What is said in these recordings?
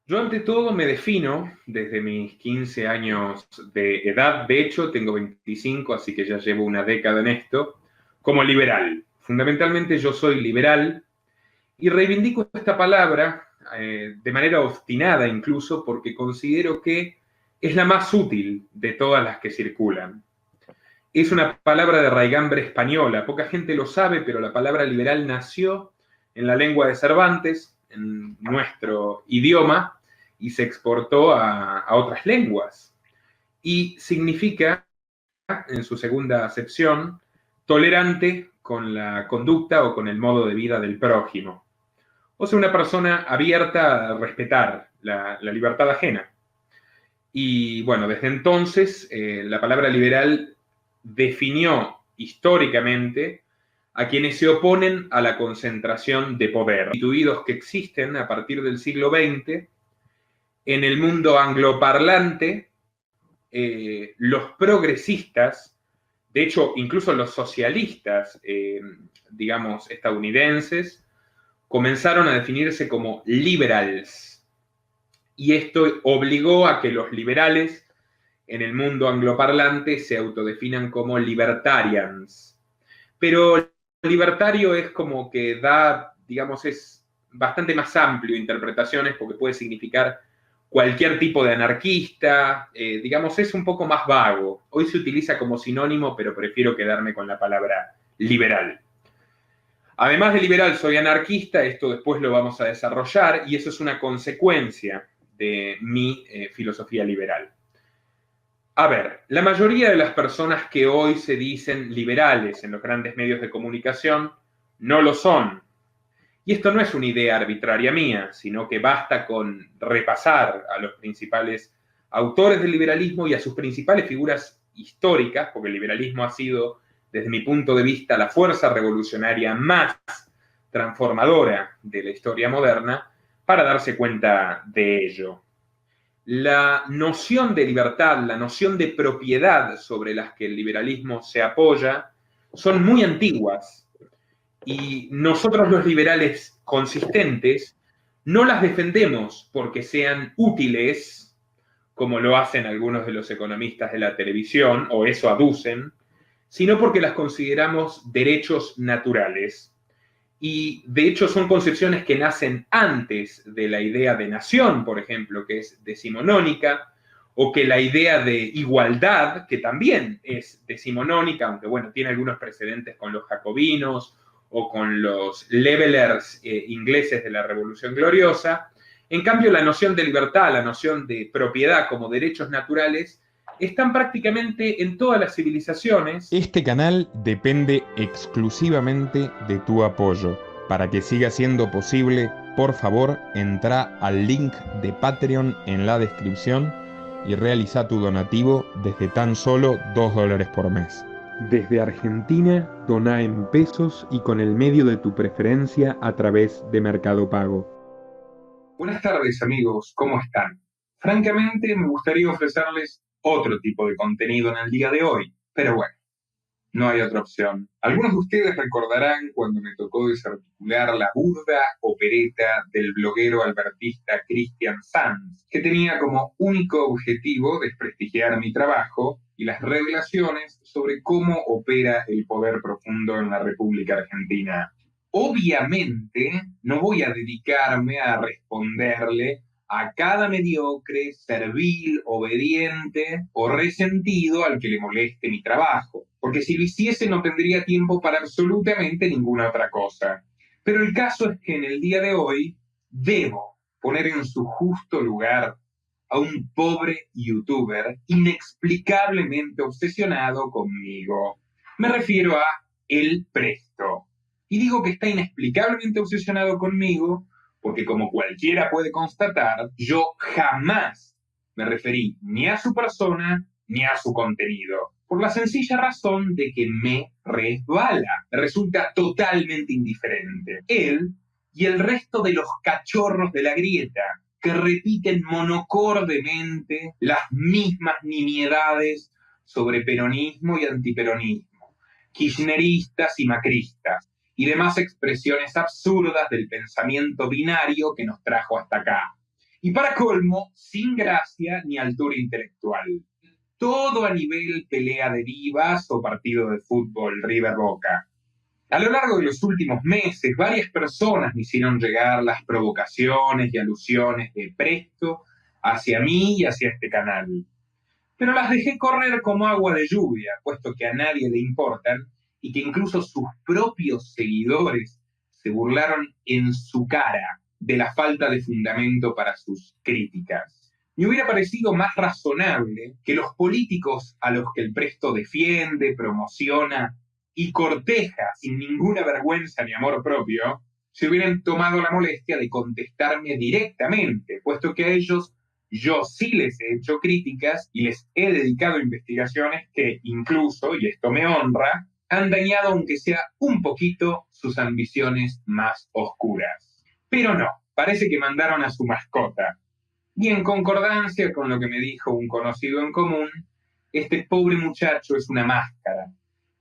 Yo ante todo me defino desde mis 15 años de edad, de hecho tengo 25, así que ya llevo una década en esto, como liberal. Fundamentalmente yo soy liberal y reivindico esta palabra de manera obstinada incluso porque considero que es la más útil de todas las que circulan. Es una palabra de raigambre española, poca gente lo sabe, pero la palabra liberal nació en la lengua de Cervantes, en nuestro idioma, y se exportó a otras lenguas. Y significa, en su segunda acepción, tolerante con la conducta o con el modo de vida del prójimo. O sea, una persona abierta a respetar la libertad ajena. Y bueno, desde entonces la palabra liberal definió históricamente a quienes se oponen a la concentración de poder, instituidos que existen a partir del siglo XX en el mundo angloparlante. Los progresistas, de hecho, incluso los socialistas, digamos, estadounidenses, comenzaron a definirse como liberals. Y esto obligó a que los liberales en el mundo angloparlante se autodefinan como libertarians. Pero libertario es como que da, digamos, es bastante más amplio interpretaciones porque puede significar cualquier tipo de anarquista, digamos, es un poco más vago. Hoy se utiliza como sinónimo, pero prefiero quedarme con la palabra liberal. Además de liberal, soy anarquista, esto después lo vamos a desarrollar y eso es una consecuencia de mi filosofía liberal. A ver, la mayoría de las personas que hoy se dicen liberales en los grandes medios de comunicación no lo son. Y esto no es una idea arbitraria mía, sino que basta con repasar a los principales autores del liberalismo y a sus principales figuras históricas, porque el liberalismo ha sido, desde mi punto de vista, la fuerza revolucionaria más transformadora de la historia moderna, para darse cuenta de ello. La noción de libertad, la noción de propiedad sobre las que el liberalismo se apoya, son muy antiguas y nosotros los liberales consistentes no las defendemos porque sean útiles, como lo hacen algunos de los economistas de la televisión, o eso aducen, sino porque las consideramos derechos naturales. Y de hecho son concepciones que nacen antes de la idea de nación, por ejemplo, que es decimonónica, o que la idea de igualdad, que también es decimonónica, aunque bueno, tiene algunos precedentes con los jacobinos o con los levelers ingleses de la Revolución Gloriosa. En cambio, la noción de libertad, la noción de propiedad como derechos naturales, están prácticamente en todas las civilizaciones. Este canal depende exclusivamente de tu apoyo. Para que siga siendo posible, por favor, entra al link de Patreon en la descripción y realiza tu donativo desde tan solo $2 por mes. Desde Argentina, dona en pesos y con el medio de tu preferencia a través de Mercado Pago. Buenas tardes amigos, ¿cómo están? Francamente me gustaría ofrecerles otro tipo de contenido en el día de hoy, pero bueno, no hay otra opción. Algunos de ustedes recordarán cuando me tocó desarticular la burda opereta del bloguero albertista Christian Sanz, que tenía como único objetivo desprestigiar mi trabajo y las revelaciones sobre cómo opera el poder profundo en la República Argentina. Obviamente no voy a dedicarme a responderle a cada mediocre, servil, obediente o resentido al que le moleste mi trabajo, porque si lo hiciese no tendría tiempo para absolutamente ninguna otra cosa. Pero el caso es que en el día de hoy debo poner en su justo lugar a un pobre youtuber inexplicablemente obsesionado conmigo. Me refiero a El Presto. Y digo que está inexplicablemente obsesionado conmigo porque como cualquiera puede constatar, yo jamás me referí ni a su persona ni a su contenido, por la sencilla razón de que me resbala, me resulta totalmente indiferente. Él y el resto de los cachorros de la grieta, que repiten monocordemente las mismas nimiedades sobre peronismo y antiperonismo, kirchneristas y macristas, y demás expresiones absurdas del pensamiento binario que nos trajo hasta acá. Y para colmo, sin gracia ni altura intelectual. Todo a nivel pelea de divas o partido de fútbol River Boca. A lo largo de los últimos meses, varias personas me hicieron llegar las provocaciones y alusiones de Presto hacia mí y hacia este canal. Pero las dejé correr como agua de lluvia, puesto que a nadie le importan y que incluso sus propios seguidores se burlaron en su cara de la falta de fundamento para sus críticas. Me hubiera parecido más razonable que los políticos a los que el Presto defiende, promociona y corteja sin ninguna vergüenza ni amor propio, se hubieran tomado la molestia de contestarme directamente, puesto que a ellos yo sí les he hecho críticas y les he dedicado investigaciones que incluso, y esto me honra, han dañado aunque sea un poquito sus ambiciones más oscuras. Pero no, parece que mandaron a su mascota. Y en concordancia con lo que me dijo un conocido en común, este pobre muchacho es una máscara,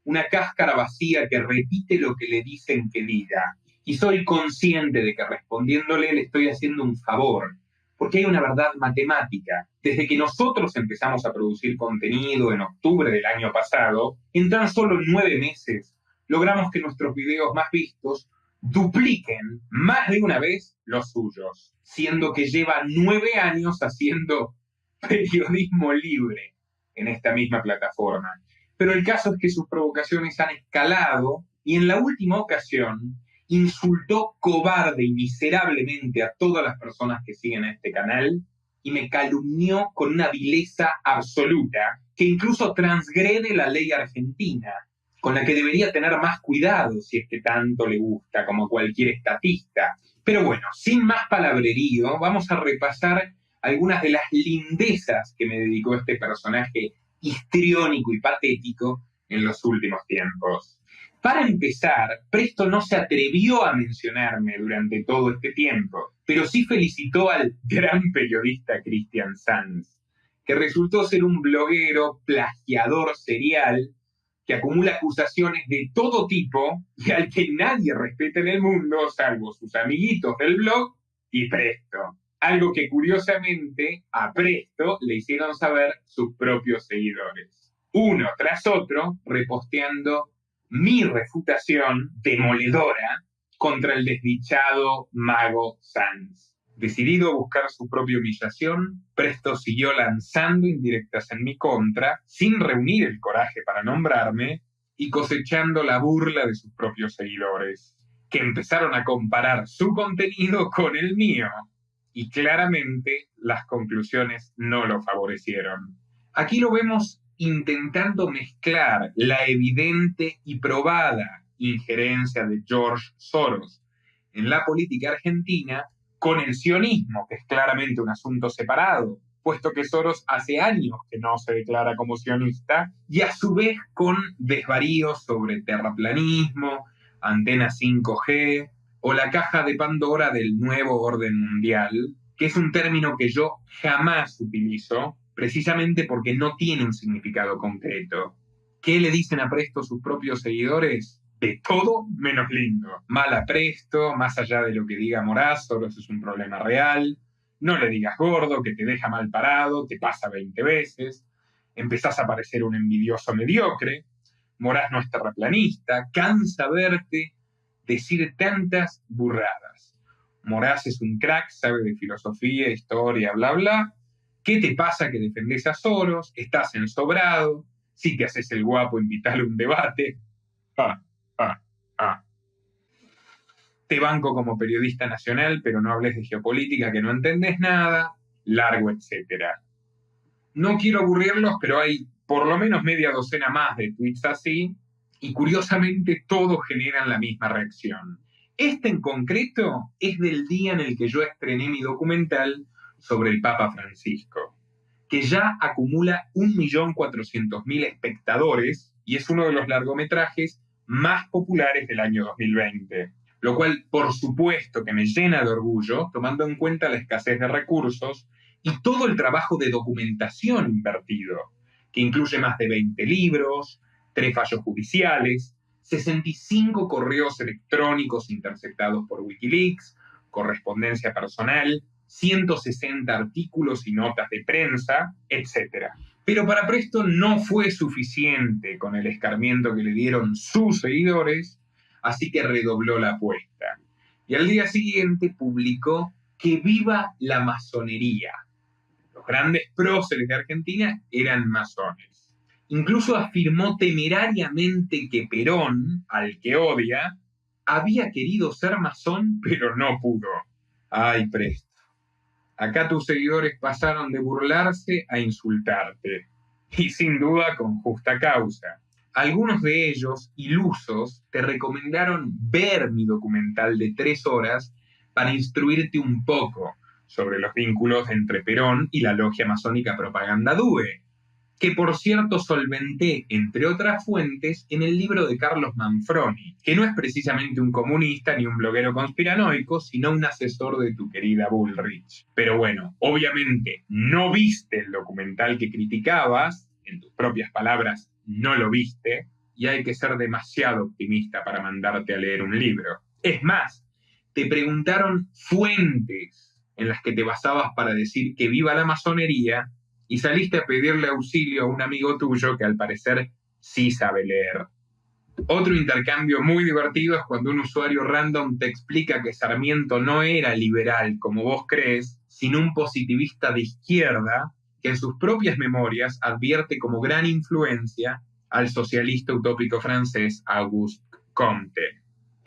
una cáscara vacía que repite lo que le dicen que diga. Y soy consciente de que respondiéndole le estoy haciendo un favor, porque hay una verdad matemática. Desde que nosotros empezamos a producir contenido en octubre del año pasado, en tan solo 9 meses logramos que nuestros videos más vistos dupliquen más de una vez los suyos, siendo que lleva 9 años haciendo periodismo libre en esta misma plataforma. Pero el caso es que sus provocaciones han escalado y en la última ocasión insultó cobarde y miserablemente a todas las personas que siguen a este canal y me calumnió con una vileza absoluta que incluso transgrede la ley argentina, con la que debería tener más cuidado si es que tanto le gusta como cualquier estatista. Pero bueno, sin más palabrerío, vamos a repasar algunas de las lindezas que me dedicó este personaje histriónico y patético en los últimos tiempos. Para empezar, Presto no se atrevió a mencionarme durante todo este tiempo, pero sí felicitó al gran periodista Cristian Sanz, que resultó ser un bloguero plagiador serial que acumula acusaciones de todo tipo y al que nadie respeta en el mundo, salvo sus amiguitos del blog y Presto. Algo que curiosamente a Presto le hicieron saber sus propios seguidores, uno tras otro reposteando mi refutación demoledora contra el desdichado mago Sanz. Decidido a buscar su propia humillación, Presto siguió lanzando indirectas en mi contra, sin reunir el coraje para nombrarme, y cosechando la burla de sus propios seguidores, que empezaron a comparar su contenido con el mío. Y claramente las conclusiones no lo favorecieron. Aquí lo vemos intentando mezclar la evidente y probada injerencia de George Soros en la política argentina con el sionismo, que es claramente un asunto separado, puesto que Soros hace años que no se declara como sionista, y a su vez con desvaríos sobre terraplanismo, antena 5G o la caja de Pandora del nuevo orden mundial, que es un término que yo jamás utilizo, precisamente porque no tiene un significado concreto. ¿Qué le dicen a Presto sus propios seguidores? De todo menos lindo. Mal a Presto, más allá de lo que diga Moraz, Soros es un problema real. No le digas gordo, que te deja mal parado, te pasa 20 veces. Empezás a parecer un envidioso mediocre. Moraz no es terraplanista, cansa verte decir tantas burradas. Moraz es un crack, sabe de filosofía, historia, bla, bla. ¿Qué te pasa que defendés a Soros? Estás ensobrado. Si te haces el guapo, invitale a un debate. Te banco como periodista nacional, pero no hables de geopolítica, que no entendés nada. Largo, etcétera. No quiero aburrirlos, pero hay por lo menos media docena más de tweets así, y curiosamente todos generan la misma reacción. Este en concreto es del día en el que yo estrené mi documental sobre el Papa Francisco, que ya acumula 1.400.000 espectadores y es uno de los largometrajes más populares del año 2020. Lo cual, por supuesto, que me llena de orgullo, tomando en cuenta la escasez de recursos y todo el trabajo de documentación invertido, que incluye más de 20 libros, 3 fallos judiciales, 65 correos electrónicos interceptados por Wikileaks, correspondencia personal, 160 artículos y notas de prensa, etc. Pero para Preston no fue suficiente con el escarmiento que le dieron sus seguidores, así que redobló la apuesta. Y al día siguiente publicó Que viva la masonería. Los grandes próceres de Argentina eran masones. Incluso afirmó temerariamente que Perón, al que odia, había querido ser masón, pero no pudo. Ay, Presto. Acá tus seguidores pasaron de burlarse a insultarte. Y sin duda con justa causa. Algunos de ellos, ilusos, te recomendaron ver mi documental de 3 horas para instruirte un poco sobre los vínculos entre Perón y la logia masónica Propaganda Due, que por cierto solventé, entre otras fuentes, en el libro de Carlos Manfroni, que no es precisamente un comunista ni un bloguero conspiranoico, sino un asesor de tu querida Bullrich. Pero bueno, obviamente no viste el documental que criticabas, en tus propias palabras, no lo viste, y hay que ser demasiado optimista para mandarte a leer un libro. Es más, te preguntaron fuentes en las que te basabas para decir que viva la masonería, y saliste a pedirle auxilio a un amigo tuyo que al parecer sí sabe leer. Otro intercambio muy divertido es cuando un usuario random te explica que Sarmiento no era liberal como vos crees, sino un positivista de izquierda que en sus propias memorias advierte como gran influencia al socialista utópico francés Auguste Comte.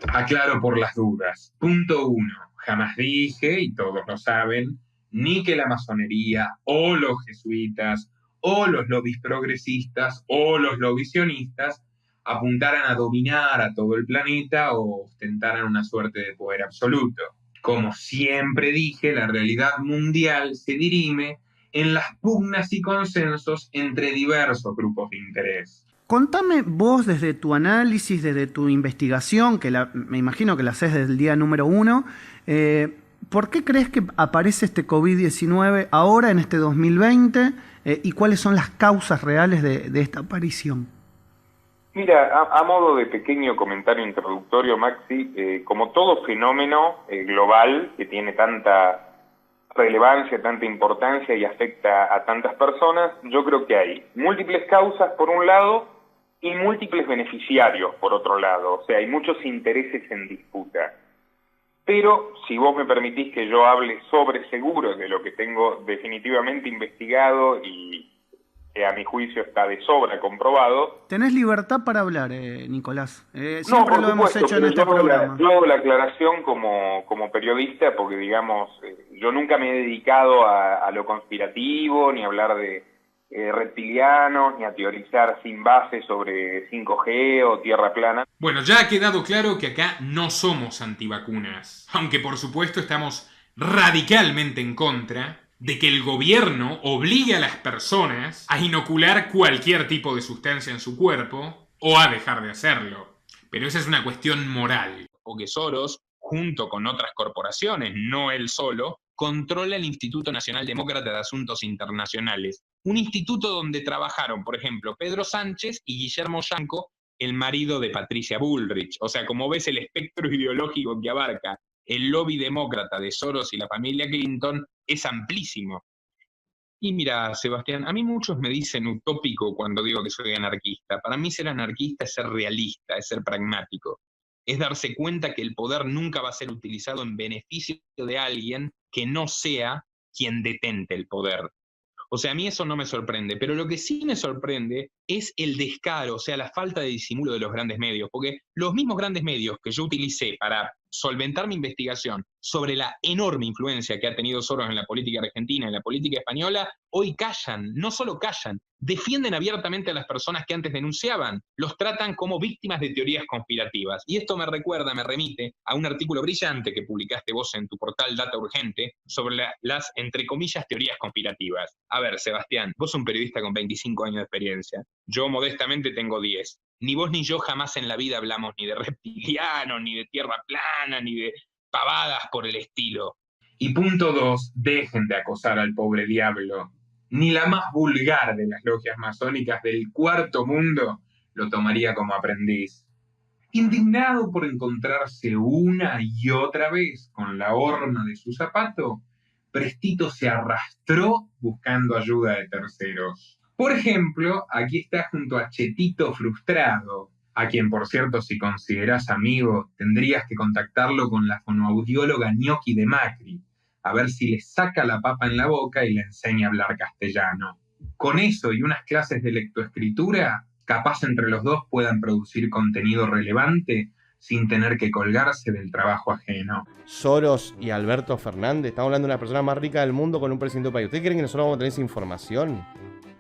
Aclaro por las dudas. Punto 1. Jamás dije, y todos lo saben, ni que la masonería, o los jesuitas, o los lobbies progresistas, o los lobbies sionistas apuntaran a dominar a todo el planeta o ostentaran una suerte de poder absoluto. Como siempre dije, la realidad mundial se dirime en las pugnas y consensos entre diversos grupos de interés. Contame vos desde tu análisis, desde tu investigación, que me imagino que la haces desde el día número 1, ¿por qué crees que aparece este COVID-19 ahora en este 2020 y cuáles son las causas reales de esta aparición? Mira, a modo de pequeño comentario introductorio, Maxi, como todo fenómeno global que tiene tanta relevancia, tanta importancia y afecta a tantas personas, yo creo que hay múltiples causas por un lado y múltiples beneficiarios por otro lado, o sea, hay muchos intereses en disputa. Pero si vos me permitís que yo hable sobre seguros de lo que tengo definitivamente investigado y que a mi juicio está de sobra comprobado. Tenés libertad para hablar, Nicolás. Siempre lo hemos hecho en este programa. Yo hago la aclaración como periodista porque, digamos, yo nunca me he dedicado a lo conspirativo, ni a hablar de reptilianos, ni a teorizar sin base sobre 5G o tierra plana. Bueno, ya ha quedado claro que acá no somos antivacunas, aunque por supuesto estamos radicalmente en contra de que el gobierno obligue a las personas a inocular cualquier tipo de sustancia en su cuerpo o a dejar de hacerlo. Pero esa es una cuestión moral. O que Soros, junto con otras corporaciones, no él solo, controla el Instituto Nacional Demócrata de Asuntos Internacionales. Un instituto donde trabajaron, por ejemplo, Pedro Sánchez y Guillermo Yanco, el marido de Patricia Bullrich. O sea, como ves, el espectro ideológico que abarca el lobby demócrata de Soros y la familia Clinton es amplísimo. Y mira, Sebastián, a mí muchos me dicen utópico cuando digo que soy anarquista. Para mí ser anarquista es ser realista, es ser pragmático. Es darse cuenta que el poder nunca va a ser utilizado en beneficio de alguien que no sea quien detente el poder. O sea, a mí eso no me sorprende, pero lo que sí me sorprende es el descaro, o sea, la falta de disimulo de los grandes medios, porque los mismos grandes medios que yo utilicé para solventar mi investigación sobre la enorme influencia que ha tenido Soros en la política argentina, en la política española, hoy callan, no solo callan, defienden abiertamente a las personas que antes denunciaban, los tratan como víctimas de teorías conspirativas. Y esto me remite a un artículo brillante que publicaste vos en tu portal Data Urgente sobre las, entre comillas, teorías conspirativas. A ver, Sebastián, vos sos un periodista con 25 años de experiencia. Yo modestamente tengo 10. Ni vos ni yo jamás en la vida hablamos ni de reptilianos, ni de tierra plana, ni de pavadas por el estilo. Y punto 2, dejen de acosar al pobre diablo. Ni la más vulgar de las logias masónicas del cuarto mundo lo tomaría como aprendiz. Indignado por encontrarse una y otra vez con la horma de su zapato, Prestito se arrastró buscando ayuda de terceros. Por ejemplo, aquí está junto a Chetito Frustrado, a quien, por cierto, si considerás amigo, tendrías que contactarlo con la fonoaudióloga Gnocchi de Macri, a ver si le saca la papa en la boca y le enseña a hablar castellano. Con eso y unas clases de lectoescritura, capaz entre los dos puedan producir contenido relevante sin tener que colgarse del trabajo ajeno. Soros y Alberto Fernández, estamos hablando de una persona más rica del mundo con un presidente del país. ¿Ustedes creen que nosotros vamos a tener esa información?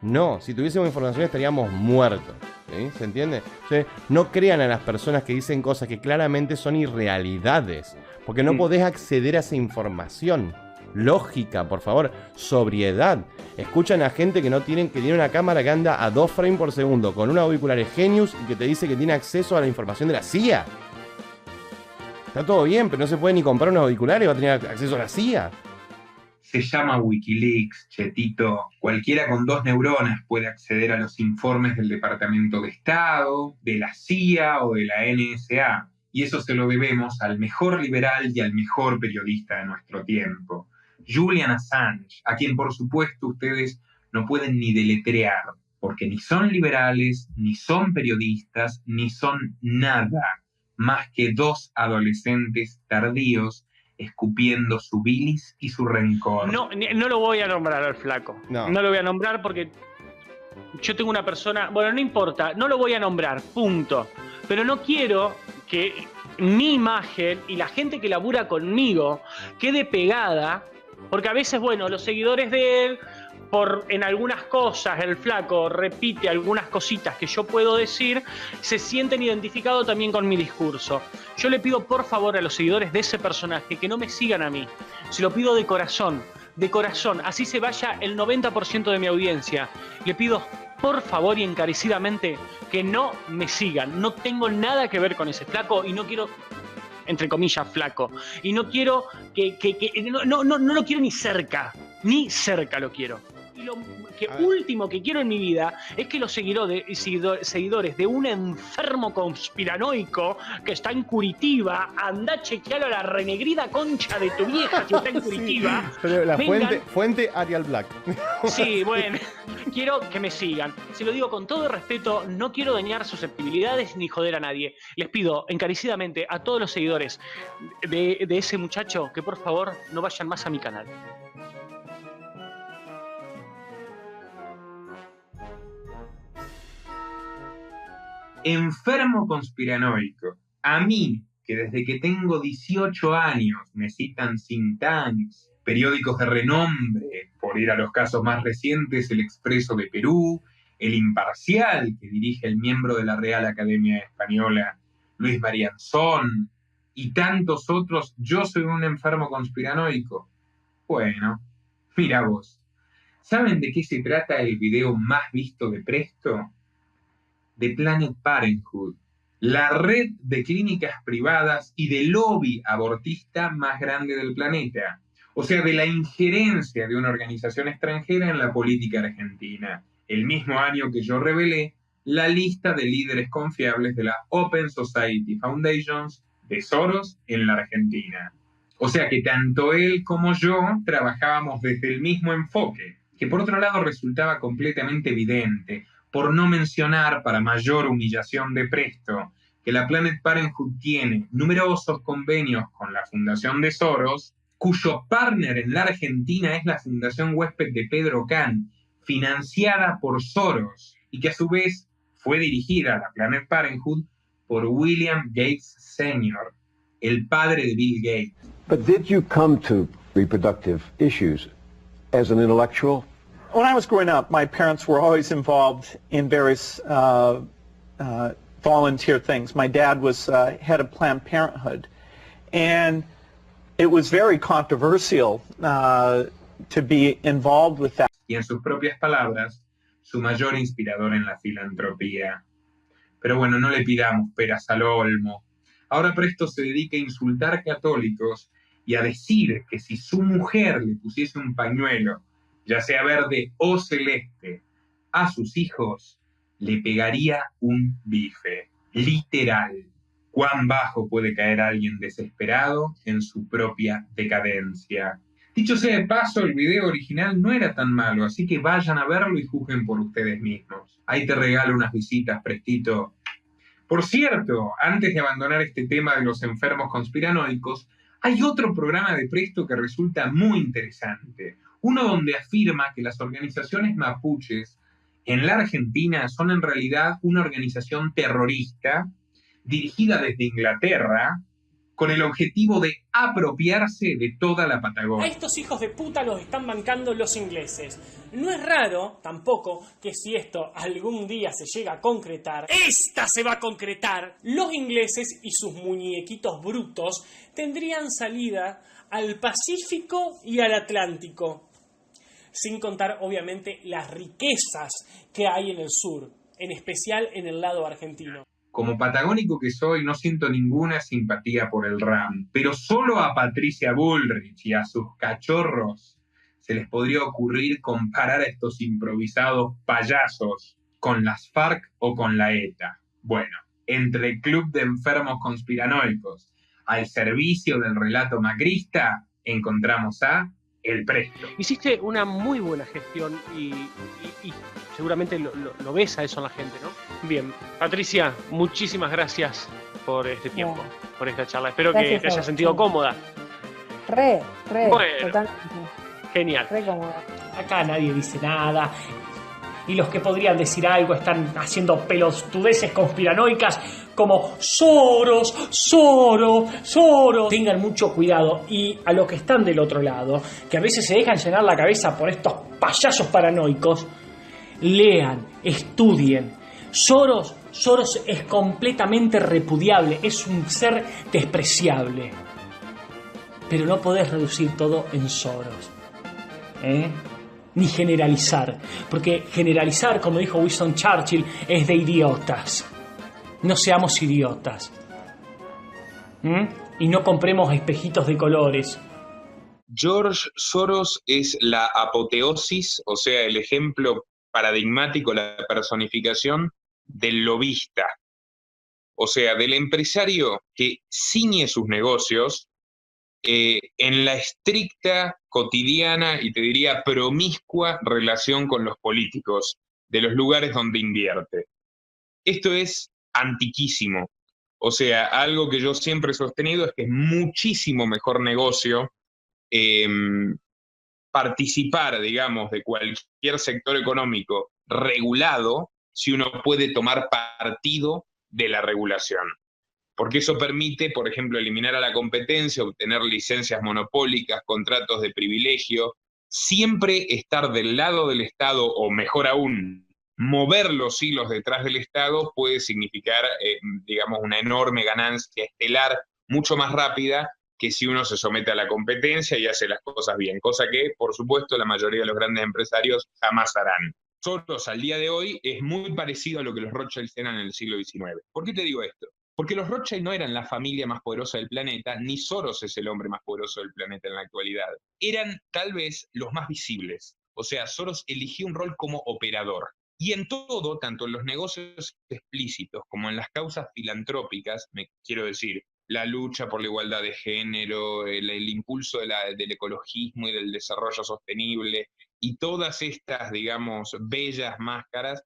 No, si tuviésemos información estaríamos muertos. ¿Sí? ¿Se entiende? Entonces, no crean a las personas que dicen cosas que claramente son irrealidades, porque no podés acceder a esa información. Lógica, por favor, sobriedad. Escuchan a gente que tiene una cámara que anda a 2 frames por segundo con unos auriculares Genius y que te dice que tiene acceso a la información de la CIA. Está todo bien, pero no se puede ni comprar unos auriculares y va a tener acceso a la CIA. Se llama Wikileaks, Chetito. Cualquiera con 2 neuronas puede acceder a los informes del Departamento de Estado, de la CIA o de la NSA. Y eso se lo debemos al mejor liberal y al mejor periodista de nuestro tiempo, Julian Assange, a quien por supuesto ustedes no pueden ni deletrear, porque ni son liberales, ni son periodistas, ni son nada más que 2 adolescentes tardíos escupiendo su bilis y su rencor. No lo voy a nombrar al flaco. No lo voy a nombrar porque yo tengo una persona... Bueno, no importa, no lo voy a nombrar, punto. Pero no quiero que mi imagen y la gente que labura conmigo quede pegada, porque a veces, bueno, los seguidores de él, en algunas cosas, el flaco repite algunas cositas que yo puedo decir, se sienten identificados también con mi discurso. Yo le pido por favor a los seguidores de ese personaje que no me sigan a mí. Se lo pido de corazón, así se vaya el 90% de mi audiencia. Le pido por favor y encarecidamente que no me sigan. No tengo nada que ver con ese flaco y no quiero, entre comillas, flaco. Y no quiero no lo quiero ni cerca lo quiero. Y lo último que quiero en mi vida es que los seguidores de un enfermo conspiranoico que está en Curitiba, anda a chequearlo a la renegrida concha de tu vieja que está en Curitiba. Sí, pero la fuente Arial Black. Sí, bueno, quiero que me sigan. Se lo digo con todo respeto, no quiero dañar susceptibilidades ni joder a nadie. Les pido encarecidamente a todos los seguidores de ese muchacho que por favor no vayan más a mi canal. Enfermo conspiranoico. A mí, que desde que tengo 18 años me citan think tanks, periódicos de renombre, por ir a los casos más recientes, El Expreso de Perú, El Imparcial, que dirige el miembro de la Real Academia Española, Luis Marianzón, y tantos otros, yo soy un enfermo conspiranoico. Bueno, mira vos. ¿Saben de qué se trata el video más visto de Presto? De Planet Parenthood, la red de clínicas privadas y de lobby abortista más grande del planeta. O sea, de la injerencia de una organización extranjera en la política argentina. El mismo año que yo revelé la lista de líderes confiables de la Open Society Foundations de Soros en la Argentina. O sea que tanto él como yo trabajábamos desde el mismo enfoque, que por otro lado resultaba completamente evidente, por no mencionar, para mayor humillación de Presto, que la Planet Parenthood tiene numerosos convenios con la Fundación de Soros, cuyo partner en la Argentina es la Fundación Huésped de Pedro Can, financiada por Soros, y que a su vez fue dirigida a la Planet Parenthood por William Gates Sr., el padre de Bill Gates. But did you come to reproductive issues as an intellectual? When I was growing up, my parents were always involved in various volunteer things. My dad was head of Planned Parenthood, and it was very controversial to be involved with that. Y en sus propias palabras, su mayor inspirador en la filantropía. Pero bueno, no le pidamos peras al olmo. Ahora Presto se dedica a insultar católicos y a decir que si su mujer le pusiese un pañuelo, ya sea verde o celeste, a sus hijos, le pegaría un bife. Literal. ¿Cuán bajo puede caer alguien desesperado en su propia decadencia? Dicho sea de paso, el video original no era tan malo, así que vayan a verlo y juzguen por ustedes mismos. Ahí te regalo unas visitas, Prestito. Por cierto, antes de abandonar este tema de los enfermos conspiranoicos, hay otro programa de Presto que resulta muy interesante. Uno donde afirma que las organizaciones mapuches en la Argentina son en realidad una organización terrorista dirigida desde Inglaterra con el objetivo de apropiarse de toda la Patagonia. A estos hijos de puta los están bancando los ingleses. No es raro, tampoco, que si esto algún día se llega a concretar, ¡esta se va a concretar! Los ingleses y sus muñequitos brutos tendrían salida al Pacífico y al Atlántico. Sin contar, obviamente, las riquezas que hay en el sur, en especial en el lado argentino. Como patagónico que soy, no siento ninguna simpatía por el RAM, pero solo a Patricia Bullrich y a sus cachorros se les podría ocurrir comparar a estos improvisados payasos con las FARC o con la ETA. Bueno, entre el club de enfermos conspiranoicos al servicio del relato macrista, encontramos a El Presto. Hiciste una muy buena gestión y seguramente lo ves a eso en la gente, ¿no? Bien, Patricia, muchísimas gracias por este tiempo, por esta charla. Espero que te hayas sentido cómoda. Re, bueno, totalmente. Genial. Re cómoda. Acá nadie dice nada. Y los que podrían decir algo están haciendo pelotudeces conspiranoicas como Soros. Tengan mucho cuidado. Y a los que están del otro lado, que a veces se dejan llenar la cabeza por estos payasos paranoicos, lean, estudien. Soros es completamente repudiable, es un ser despreciable. Pero no podés reducir todo en Soros. Ni generalizar, porque generalizar, como dijo Winston Churchill, es de idiotas. No seamos idiotas. Y no compremos espejitos de colores. George Soros es la apoteosis, o sea, el ejemplo paradigmático, la personificación del lobista. O sea, del empresario que ciñe sus negocios en la estricta, cotidiana y te diría promiscua relación con los políticos de los lugares donde invierte. Esto es antiquísimo. O sea, algo que yo siempre he sostenido es que es muchísimo mejor negocio participar, digamos, de cualquier sector económico regulado si uno puede tomar partido de la regulación. Porque eso permite, por ejemplo, eliminar a la competencia, obtener licencias monopólicas, contratos de privilegio, siempre estar del lado del Estado, o mejor aún, mover los hilos detrás del Estado puede significar, digamos, una enorme ganancia estelar, mucho más rápida que si uno se somete a la competencia y hace las cosas bien, cosa que, por supuesto, la mayoría de los grandes empresarios jamás harán. Soros, al día de hoy, es muy parecido a lo que los Rothschild eran en el siglo XIX. ¿Por qué te digo esto? Porque los Rothschild no eran la familia más poderosa del planeta, ni Soros es el hombre más poderoso del planeta en la actualidad. Eran tal vez los más visibles. O sea, Soros eligió un rol como operador. Y en todo, tanto en los negocios explícitos como en las causas filantrópicas, me quiero decir, la lucha por la igualdad de género, el impulso del ecologismo y del desarrollo sostenible, y todas estas, digamos, bellas máscaras,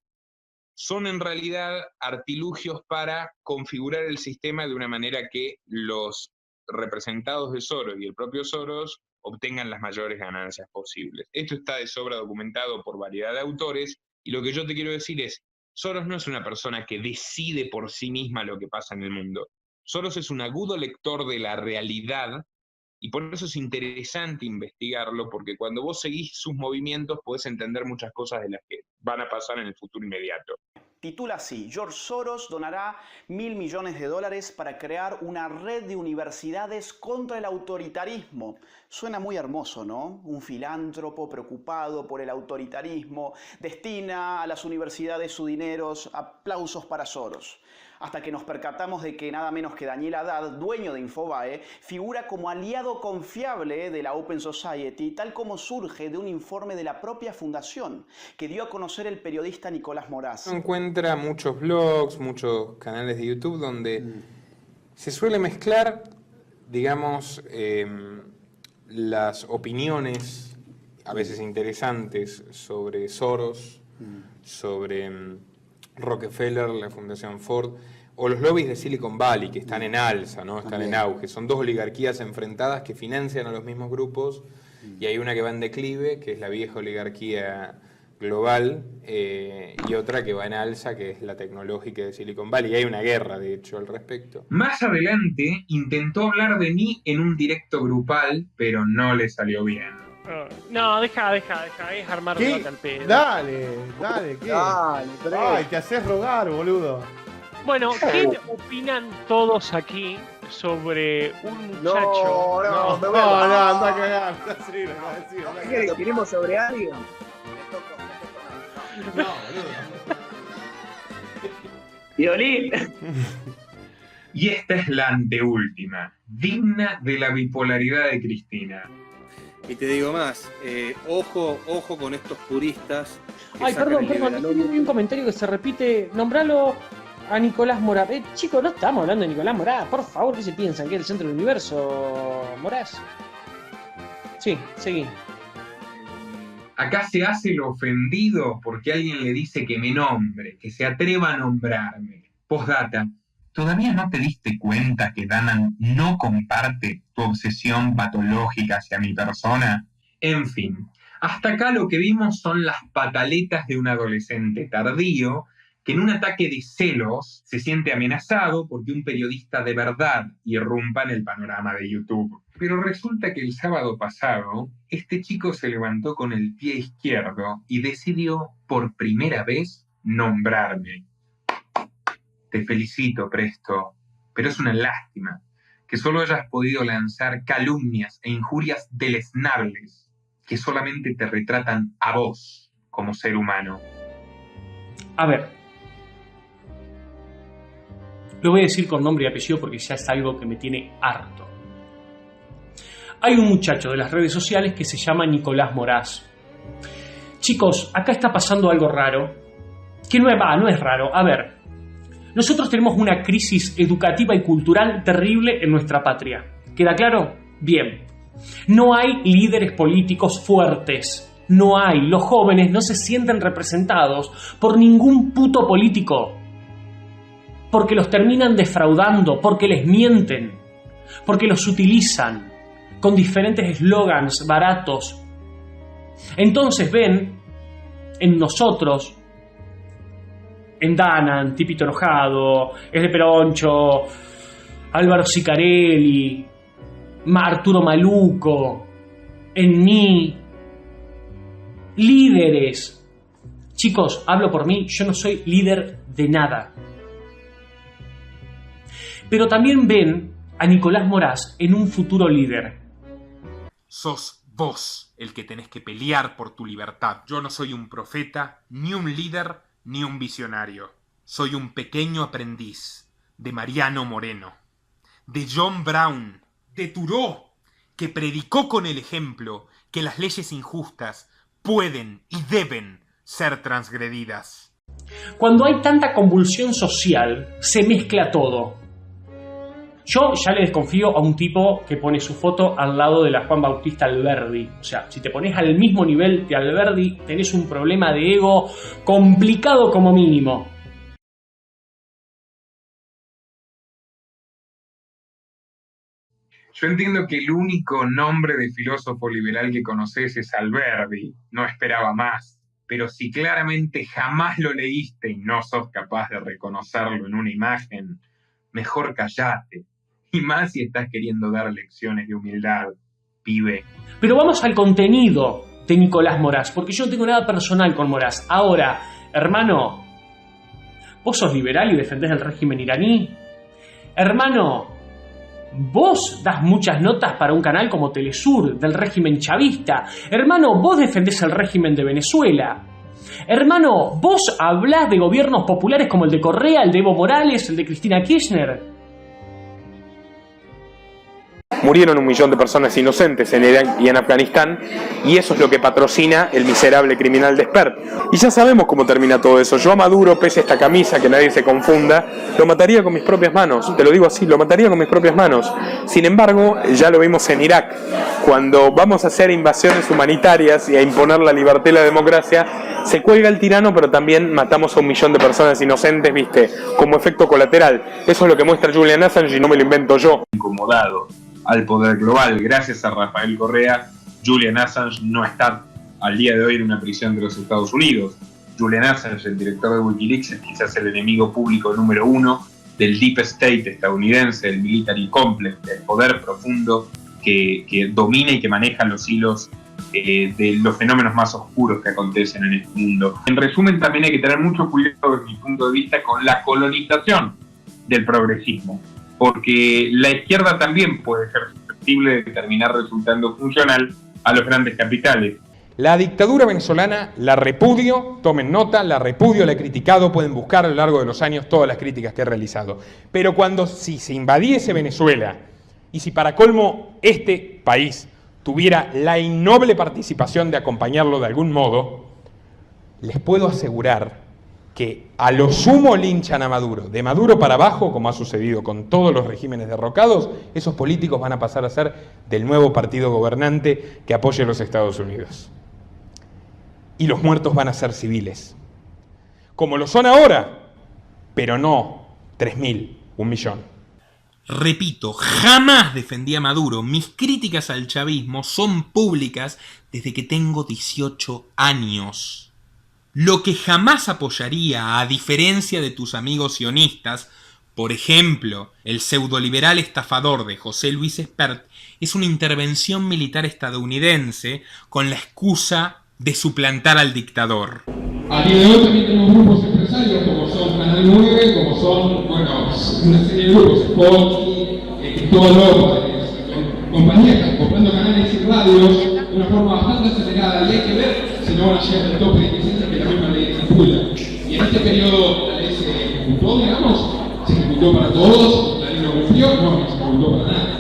son en realidad artilugios para configurar el sistema de una manera que los representados de Soros y el propio Soros obtengan las mayores ganancias posibles. Esto está de sobra documentado por variedad de autores, y lo que yo te quiero decir es, Soros no es una persona que decide por sí misma lo que pasa en el mundo. Soros es un agudo lector de la realidad, y por eso es interesante investigarlo, porque cuando vos seguís sus movimientos podés entender muchas cosas de las que van a pasar en el futuro inmediato. Titula así: George Soros donará $1.000 millones para crear una red de universidades contra el autoritarismo. Suena muy hermoso, ¿no? Un filántropo preocupado por el autoritarismo destina a las universidades su dinero. Aplausos para Soros. Hasta que nos percatamos de que nada menos que Daniel Haddad, dueño de Infobae, figura como aliado confiable de la Open Society, tal como surge de un informe de la propia fundación que dio a conocer el periodista Nicolás Moraz. Encuentra muchos blogs, muchos canales de YouTube donde se suele mezclar, digamos, las opiniones, a veces interesantes, sobre Soros, sobre Rockefeller, la Fundación Ford, o los lobbies de Silicon Valley, que están en alza, ¿no? Están en auge. Son dos oligarquías enfrentadas que financian a los mismos grupos, y hay una que va en declive, que es la vieja oligarquía global, y otra que va en alza, que es la tecnológica de Silicon Valley. Y hay una guerra, de hecho, al respecto. Más adelante intentó hablar de mí en un directo grupal, pero no le salió bien. No, deja, es armar ¿Qué? nota al pedo. Dale, ¿qué? Dale, Ay, te haces rogar, boludo. Bueno, ¿qué opinan todos aquí sobre un muchacho? No, anda a cagar. ¿Qué quiere que opinemos sobre alguien? No, boludo. Violín. Y esta es la anteúltima, digna de la bipolaridad de Cristina. Y te digo más, ojo con estos puristas. Ay, perdón, un comentario que se repite. Nombralo a Nicolás Moraz. Chicos, no estamos hablando de Nicolás Moraz. Por favor, ¿qué se piensan? ¿Que es el centro del universo, Moraz? Sí, seguí. Acá se hace el ofendido porque alguien le dice que me nombre, que se atreva a nombrarme. Postdata, ¿todavía no te diste cuenta que Danan no comparte tu obsesión patológica hacia mi persona? En fin, hasta acá lo que vimos son las pataletas de un adolescente tardío que en un ataque de celos se siente amenazado porque un periodista de verdad irrumpa en el panorama de YouTube. Pero resulta que el sábado pasado, este chico se levantó con el pie izquierdo y decidió por primera vez nombrarme. Te felicito, Presto, pero es una lástima que solo hayas podido lanzar calumnias e injurias deleznables que solamente te retratan a vos como ser humano. A ver. Lo voy a decir con nombre y apellido porque ya es algo que me tiene harto. Hay un muchacho de las redes sociales que se llama Nicolás Moraz. Chicos, acá está pasando algo raro. Que no es raro. A ver, nosotros tenemos una crisis educativa y cultural terrible en nuestra patria. ¿Queda claro? Bien. No hay líderes políticos fuertes. No hay. Los jóvenes no se sienten representados por ningún puto político. Porque los terminan defraudando, porque les mienten, porque los utilizan con diferentes eslogans baratos. Entonces ven en nosotros, en Danan, Tipito Enojado, Es de Peroncho, Álvaro Sicarelli, Arturo Maluco, en mí, líderes. Chicos, hablo por mí, yo no soy líder de nada. Pero también ven a Nicolás Moraz en un futuro líder. Sos vos el que tenés que pelear por tu libertad. Yo no soy un profeta, ni un líder, ni un visionario. Soy un pequeño aprendiz de Mariano Moreno, de John Brown, de Thoreau, que predicó con el ejemplo que las leyes injustas pueden y deben ser transgredidas. Cuando hay tanta convulsión social, se mezcla todo. Yo ya le desconfío a un tipo que pone su foto al lado de la Juan Bautista Alberdi. O sea, si te pones al mismo nivel de Alberdi, tenés un problema de ego complicado como mínimo. Yo entiendo que el único nombre de filósofo liberal que conoces es Alberdi. No esperaba más. Pero si claramente jamás lo leíste y no sos capaz de reconocerlo en una imagen, mejor callate. Y más si estás queriendo dar lecciones de humildad, pibe. Pero vamos al contenido de Nicolás Moraz, porque yo no tengo nada personal con Moraz. Ahora, hermano, ¿vos sos liberal y defendés el régimen iraní? Hermano, vos das muchas notas para un canal como Telesur del régimen chavista. Hermano, vos defendés el régimen de Venezuela. Hermano, vos hablás de gobiernos populares como el de Correa, el de Evo Morales, el de Cristina Kirchner. Murieron 1 millón de personas inocentes en Irán y en Afganistán, y eso es lo que patrocina el miserable criminal de Spert. Y ya sabemos cómo termina todo eso. Yo a Maduro, pese a esta camisa, que nadie se confunda, lo mataría con mis propias manos. Te lo digo así, lo mataría con mis propias manos. Sin embargo, ya lo vimos en Irak. Cuando vamos a hacer invasiones humanitarias y a imponer la libertad y la democracia, se cuelga el tirano, pero también matamos a 1 millón de personas inocentes, ¿viste? Como efecto colateral. Eso es lo que muestra Julian Assange y no me lo invento yo. Incomodado al poder global. Gracias a Rafael Correa, Julian Assange no está al día de hoy en una prisión de los Estados Unidos. Julian Assange, el director de Wikileaks, es quizás el enemigo público número 1 del Deep State estadounidense, el Military Complex, del poder profundo que domina y que maneja los hilos de los fenómenos más oscuros que acontecen en este mundo. En resumen, también hay que tener mucho cuidado, desde mi punto de vista, con la colonización del progresismo, porque la izquierda también puede ser susceptible de terminar resultando funcional a los grandes capitales. La dictadura venezolana la repudio, tomen nota, la repudio, la he criticado, pueden buscar a lo largo de los años todas las críticas que he realizado. Pero si se invadiese Venezuela y si para colmo este país tuviera la innoble participación de acompañarlo de algún modo, les puedo asegurar que a lo sumo linchan a Maduro. De Maduro para abajo, como ha sucedido con todos los regímenes derrocados, esos políticos van a pasar a ser del nuevo partido gobernante que apoye a los Estados Unidos. Y los muertos van a ser civiles. Como lo son ahora, pero no 3.000, 1 millón. Repito, jamás defendí a Maduro. Mis críticas al chavismo son públicas desde que tengo 18 años. Lo que jamás apoyaría, a diferencia de tus amigos sionistas, por ejemplo, el pseudoliberal estafador de José Luis Espert, es una intervención militar estadounidense con la excusa de suplantar al dictador. A día de hoy también tenemos grupos empresarios como son Canal 9, como son, bueno, una serie de grupos, Spotify, Cristóbal López, compañías que están comprando canales y radios de una forma bastante acelerada, y hay que ver si no van a llegar al tope de licencia que la misma ley estipula. Y en este periodo la ley se ejecutó, digamos, se ejecutó para todos, la ley no cumplió, no se ejecutó para nada.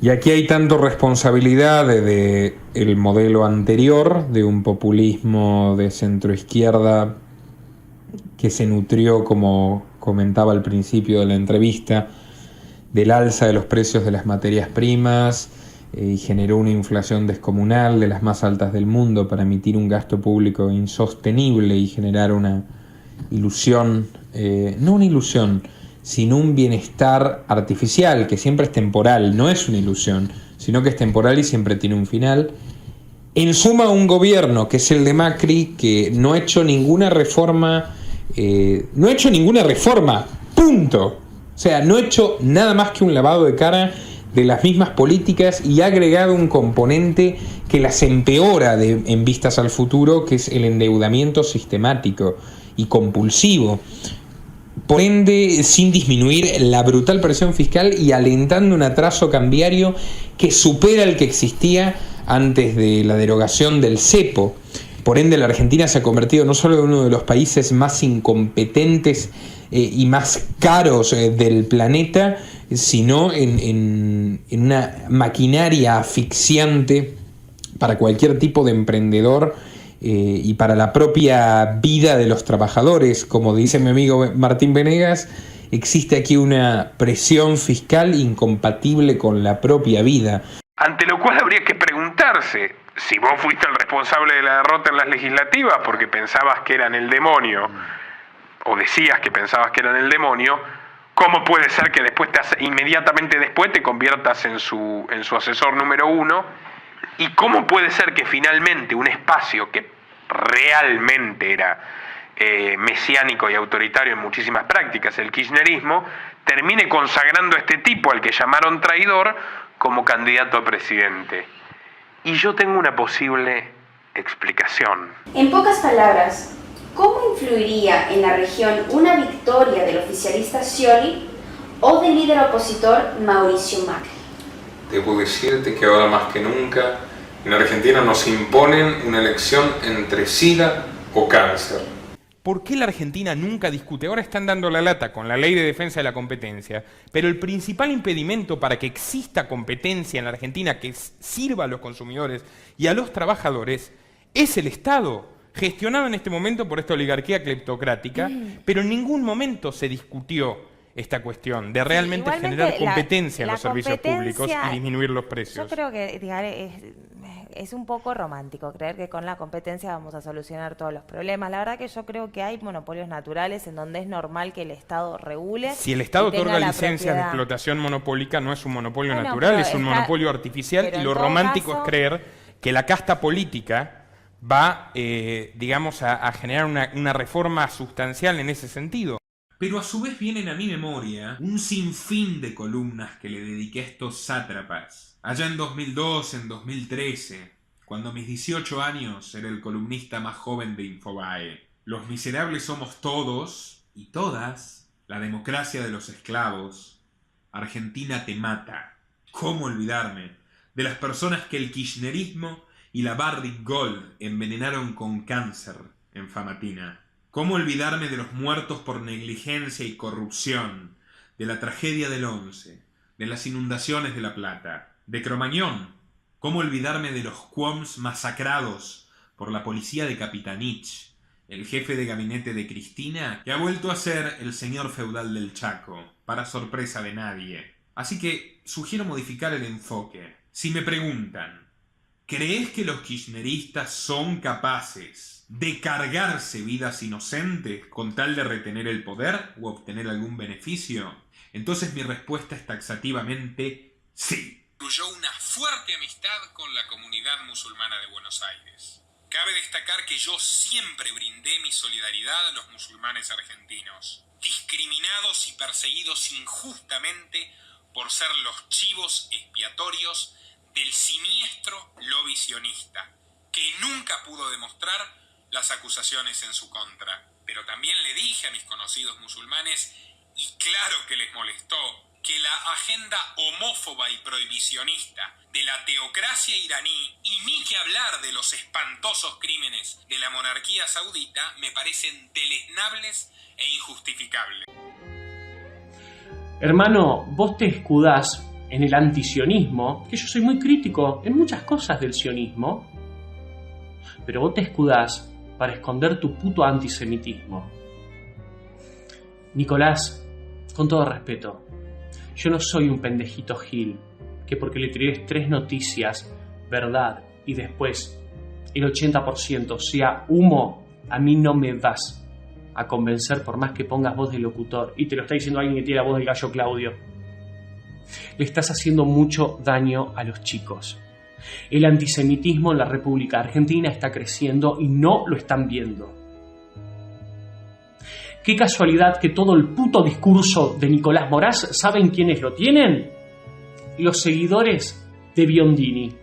Y aquí hay tanto responsabilidad del modelo anterior, de un populismo de centroizquierda que se nutrió, como comentaba al principio de la entrevista, del alza de los precios de las materias primas y generó una inflación descomunal de las más altas del mundo para emitir un gasto público insostenible y generar una ilusión, no una ilusión, sino un bienestar artificial, que siempre es temporal, no es una ilusión, sino que es temporal y siempre tiene un final. En suma, un gobierno, que es el de Macri, que no ha hecho ninguna reforma, punto. O sea, no ha hecho nada más que un lavado de cara de las mismas políticas y ha agregado un componente que las empeora en vistas al futuro, que es el endeudamiento sistemático y compulsivo. Por ende, sin disminuir la brutal presión fiscal y alentando un atraso cambiario que supera el que existía antes de la derogación del cepo. Por ende, la Argentina se ha convertido no solo en uno de los países más incompetentes y más caros del planeta, sino en una maquinaria asfixiante para cualquier tipo de emprendedor y para la propia vida de los trabajadores. Como dice mi amigo Martín Venegas, existe aquí una presión fiscal incompatible con la propia vida. Ante lo cual habría que preguntarse, si vos fuiste el responsable de la derrota en las legislativas porque pensabas que eran el demonio, o decías que pensabas que eran el demonio, ¿cómo puede ser que inmediatamente después te conviertas en su asesor número 1? ¿Y cómo puede ser que finalmente un espacio que realmente era mesiánico y autoritario en muchísimas prácticas, el kirchnerismo, termine consagrando a este tipo al que llamaron traidor como candidato a presidente? Y yo tengo una posible explicación. En pocas palabras, ¿cómo influiría en la región una victoria del oficialista Scioli o del líder opositor Mauricio Macri? Debo decirte que ahora más que nunca En Argentina nos imponen una elección entre SIDA o cáncer. ¿Por qué la Argentina nunca discute? Ahora están dando la lata con la ley de defensa de la competencia, pero el principal impedimento para que exista competencia en la Argentina que sirva a los consumidores y a los trabajadores es el Estado, gestionado en este momento por esta oligarquía cleptocrática, pero en ningún momento se discutió esta cuestión de realmente generar competencia en los servicios públicos y disminuir los precios. Yo creo que es un poco romántico creer que con la competencia vamos a solucionar todos los problemas. La verdad que yo creo que hay monopolios naturales en donde es normal que el Estado regule. Si el Estado otorga licencias de explotación monopólica, no es un monopolio natural, es un monopolio artificial, y lo romántico es creer que la casta política va, digamos, a generar una reforma sustancial en ese sentido. Pero a su vez vienen a mi memoria un sinfín de columnas que le dediqué a estos sátrapas. Allá en 2002, en 2013, cuando a mis 18 años era el columnista más joven de Infobae. Los miserables somos todos y todas, la democracia de los esclavos, Argentina te mata. ¿Cómo olvidarme de las personas que el kirchnerismo y la Barrick Gold envenenaron con cáncer en Famatina? ¿Cómo olvidarme de los muertos por negligencia y corrupción, de la tragedia del 11, de las inundaciones de La Plata, de Cromañón? ¿Cómo olvidarme de los cuoms masacrados por la policía de Capitanich, el jefe de gabinete de Cristina, que ha vuelto a ser el señor feudal del Chaco, para sorpresa de nadie? Así que sugiero modificar el enfoque. Si me preguntan, ¿crees que los kirchneristas son capaces de cargarse vidas inocentes con tal de retener el poder o obtener algún beneficio? Entonces mi respuesta es taxativamente sí. Incluyó una fuerte amistad con la comunidad musulmana de Buenos Aires. Cabe destacar que yo siempre brindé mi solidaridad a los musulmanes argentinos, discriminados y perseguidos injustamente por ser los chivos expiatorios del siniestro lobby sionista, que nunca pudo demostrar las acusaciones en su contra. Pero también le dije a mis conocidos musulmanes, y claro que les molestó, que la agenda homófoba y prohibicionista de la teocracia iraní, y ni que hablar de los espantosos crímenes de la monarquía saudita, me parecen deleznables e injustificables. Hermano, vos te escudás en el antisionismo, que yo soy muy crítico en muchas cosas del sionismo, pero vos te escudás para esconder tu puto antisemitismo. Nicolás, con todo respeto, yo no soy un pendejito gil que porque le tiré 3 noticias, verdad, y después el 80% sea humo, a mí no me vas a convencer por más que pongas voz de locutor. Y te lo está diciendo alguien que tiene la voz del gallo Claudio. Le estás haciendo mucho daño a los chicos. El antisemitismo en la República Argentina está creciendo y no lo están viendo. Qué casualidad que todo el puto discurso de Nicolás Moraz, ¿saben quiénes lo tienen? Los seguidores de Biondini.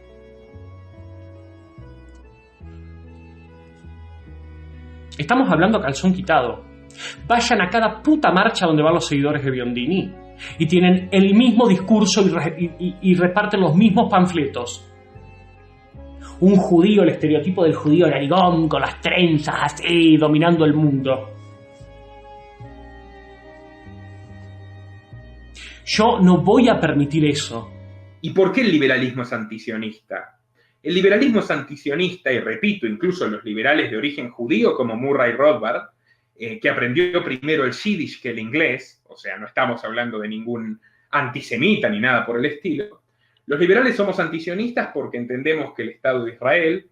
Estamos hablando a calzón quitado. Vayan a cada puta marcha donde van los seguidores de Biondini y tienen el mismo discurso y reparten los mismos panfletos. Un judío, el estereotipo del judío narigón con las trenzas así, dominando el mundo. Yo no voy a permitir eso. ¿Y por qué el liberalismo es antisionista? El liberalismo es antisionista, y repito, incluso los liberales de origen judío como Murray Rothbard, que aprendió primero el yiddish que el inglés, o sea, no estamos hablando de ningún antisemita ni nada por el estilo. Los liberales somos antisionistas porque entendemos que el Estado de Israel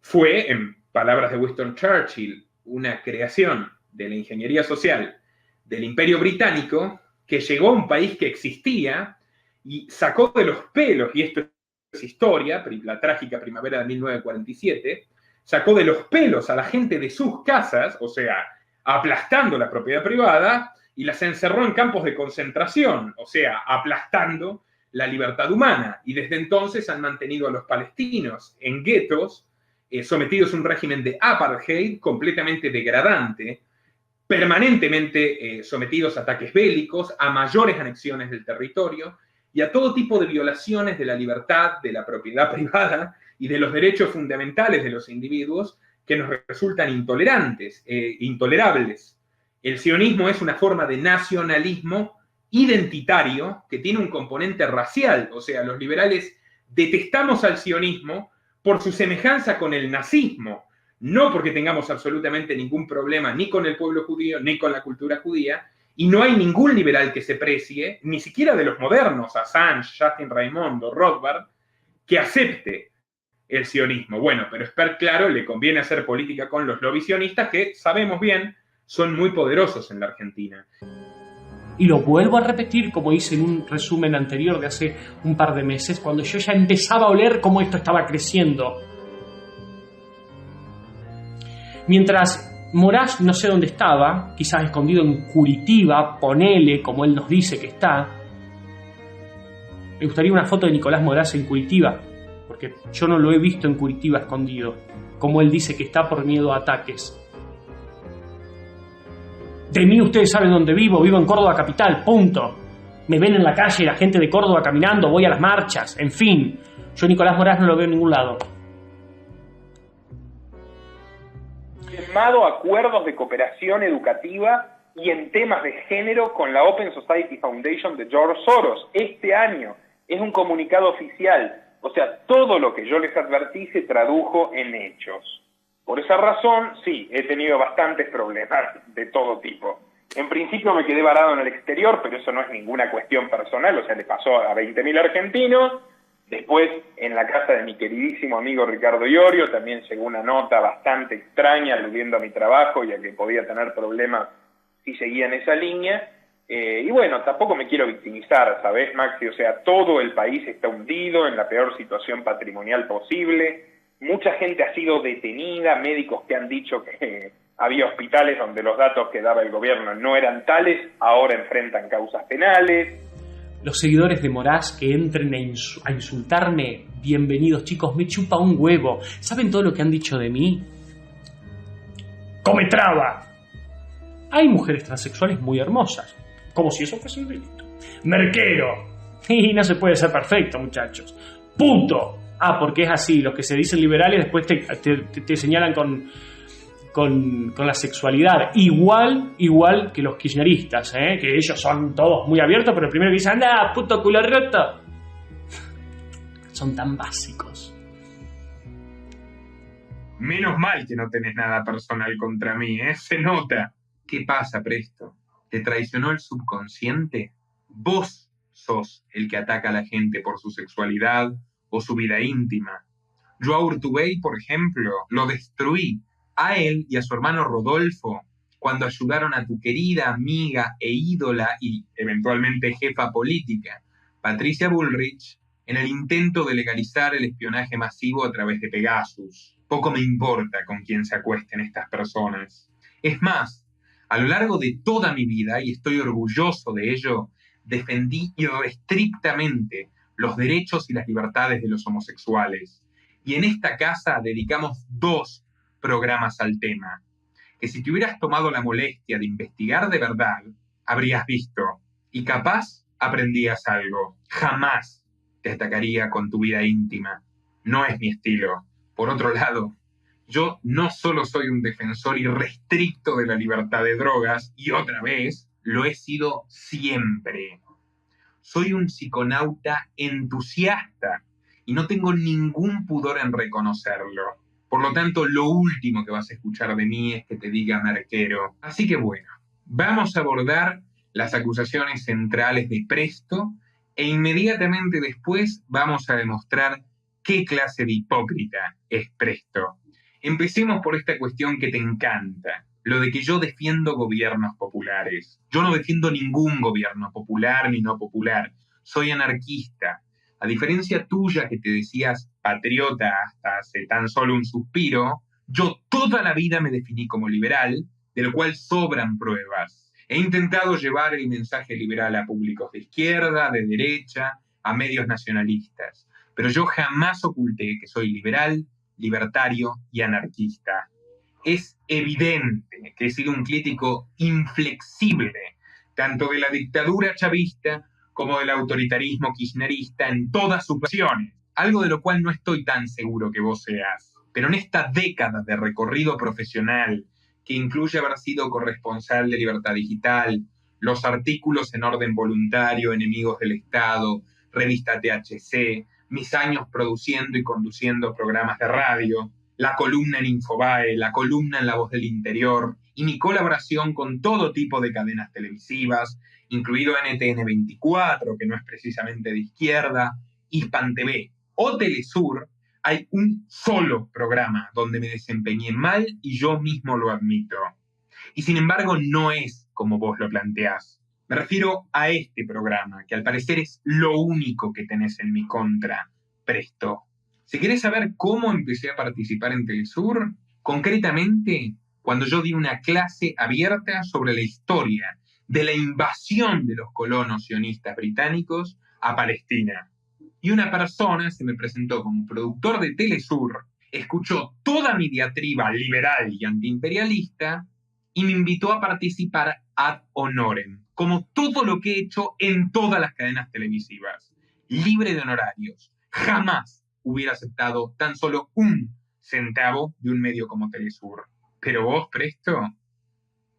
fue, en palabras de Winston Churchill, una creación de la ingeniería social del Imperio Británico que llegó a un país que existía y sacó de los pelos, y esto es historia, la trágica primavera de 1947, sacó de los pelos a la gente de sus casas, o sea, aplastando la propiedad privada, y las encerró en campos de concentración, o sea, aplastando la libertad humana. Y desde entonces han mantenido a los palestinos en guetos, sometidos a un régimen de apartheid completamente degradante, permanentemente sometidos a ataques bélicos, a mayores anexiones del territorio y a todo tipo de violaciones de la libertad, de la propiedad privada y de los derechos fundamentales de los individuos que nos resultan intolerables. El sionismo es una forma de nacionalismo identitario que tiene un componente racial, o sea, los liberales detestamos al sionismo por su semejanza con el nazismo, no porque tengamos absolutamente ningún problema ni con el pueblo judío ni con la cultura judía, y no hay ningún liberal que se precie, ni siquiera de los modernos, Assange, Justin Raimondo, Rothbard, que acepte el sionismo. Bueno, pero claro, le conviene hacer política con los lobbies sionistas que, sabemos bien, son muy poderosos en la Argentina. Y lo vuelvo a repetir, como hice en un resumen anterior de hace un par de meses, cuando yo ya empezaba a oler cómo esto estaba creciendo. Mientras Moraes no sé dónde estaba, quizás escondido en Curitiba, ponele, como él nos dice que está. Me gustaría una foto de Nicolás Moraes en Curitiba, porque yo no lo he visto en Curitiba escondido, como él dice que está por miedo a ataques. De mí ustedes saben dónde vivo en Córdoba capital, punto. Me ven en la calle, la gente de Córdoba caminando, voy a las marchas, en fin. Yo Nicolás Moraes no lo veo en ningún lado. Firmado acuerdos de cooperación educativa y en temas de género con la Open Society Foundation de George Soros. Este año es un comunicado oficial. O sea, todo lo que yo les advertí se tradujo en hechos. Por esa razón, sí, he tenido bastantes problemas de todo tipo. En principio me quedé varado en el exterior, pero eso no es ninguna cuestión personal, o sea, le pasó a 20.000 argentinos. Después, en la casa de mi queridísimo amigo Ricardo Iorio, también llegó una nota bastante extraña aludiendo a mi trabajo y a que podía tener problemas si seguía en esa línea. Y bueno, tampoco me quiero victimizar, ¿sabes, Maxi? O sea, todo el país está hundido en la peor situación patrimonial posible. Mucha gente ha sido detenida, médicos que han dicho que había hospitales donde los datos que daba el gobierno no eran tales, ahora enfrentan causas penales. Los seguidores de Moraes que entren a insultarme, bienvenidos chicos, me chupa un huevo. ¿Saben todo lo que han dicho de mí? ¡Come traba! Hay mujeres transexuales muy hermosas, como si eso fuese un delito. ¡Merquero! Y no se puede ser perfecto, muchachos. ¡Puto! Ah, porque es así, los que se dicen liberales después te señalan con la sexualidad. Igual que los kirchneristas, que ellos son todos muy abiertos, pero el primero que dicen, anda, puto culo roto. Son tan básicos. Menos mal que no tenés nada personal contra mí, se nota. ¿Qué pasa, Presto? ¿Te traicionó el subconsciente? Vos sos el que ataca a la gente por su sexualidad o su vida íntima. Yo a Urtubey, por ejemplo, lo destruí, a él y a su hermano Rodolfo, cuando ayudaron a tu querida amiga e ídola y eventualmente jefa política, Patricia Bullrich, en el intento de legalizar el espionaje masivo a través de Pegasus. Poco me importa con quién se acuesten estas personas. Es más, a lo largo de toda mi vida, y estoy orgulloso de ello, defendí irrestrictamente los derechos y las libertades de los homosexuales. Y en esta casa dedicamos 2 programas al tema, que si te hubieras tomado la molestia de investigar de verdad, habrías visto, y capaz aprendías algo. Jamás te atacaría con tu vida íntima. No es mi estilo. Por otro lado, yo no solo soy un defensor irrestricto de la libertad de drogas, y otra vez, lo he sido siempre. Soy un psiconauta entusiasta y no tengo ningún pudor en reconocerlo. Por lo tanto, lo último que vas a escuchar de mí es que te diga merquero. Así que bueno, vamos a abordar las acusaciones centrales de Presto e inmediatamente después vamos a demostrar qué clase de hipócrita es Presto. Empecemos por esta cuestión que te encanta. Lo de que yo defiendo gobiernos populares. Yo no defiendo ningún gobierno popular ni no popular. Soy anarquista. A diferencia tuya que te decías patriota hasta hace tan solo un suspiro, yo toda la vida me definí como liberal, de lo cual sobran pruebas. He intentado llevar el mensaje liberal a públicos de izquierda, de derecha, a medios nacionalistas. Pero yo jamás oculté que soy liberal, libertario y anarquista. Es evidente que he sido un crítico inflexible tanto de la dictadura chavista como del autoritarismo kirchnerista en todas sus versiones. algo de lo cual no estoy tan seguro que vos seas. Pero en esta década de recorrido profesional, que incluye haber sido corresponsal de Libertad Digital, los artículos en orden voluntario, Enemigos del Estado, revista THC, mis años produciendo y conduciendo programas de radio, la columna en Infobae, la columna en La Voz del Interior y mi colaboración con todo tipo de cadenas televisivas, incluido NTN 24, que no es precisamente de izquierda, Hispan TV o Telesur, hay un solo programa donde me desempeñé mal y yo mismo lo admito. Y sin embargo no es como vos lo planteás. Me refiero a este programa, que al parecer es lo único que tenés en mi contra, Presto. Si querés saber cómo empecé a participar en Telesur, concretamente cuando yo di una clase abierta sobre la historia de la invasión de los colonos sionistas británicos a Palestina. Y una persona se me presentó como productor de Telesur, escuchó toda mi diatriba liberal y antiimperialista y me invitó a participar ad honorem, como todo lo que he hecho en todas las cadenas televisivas, libre de honorarios. Jamás hubiera aceptado tan solo un centavo de un medio como Telesur. Pero vos, Presto,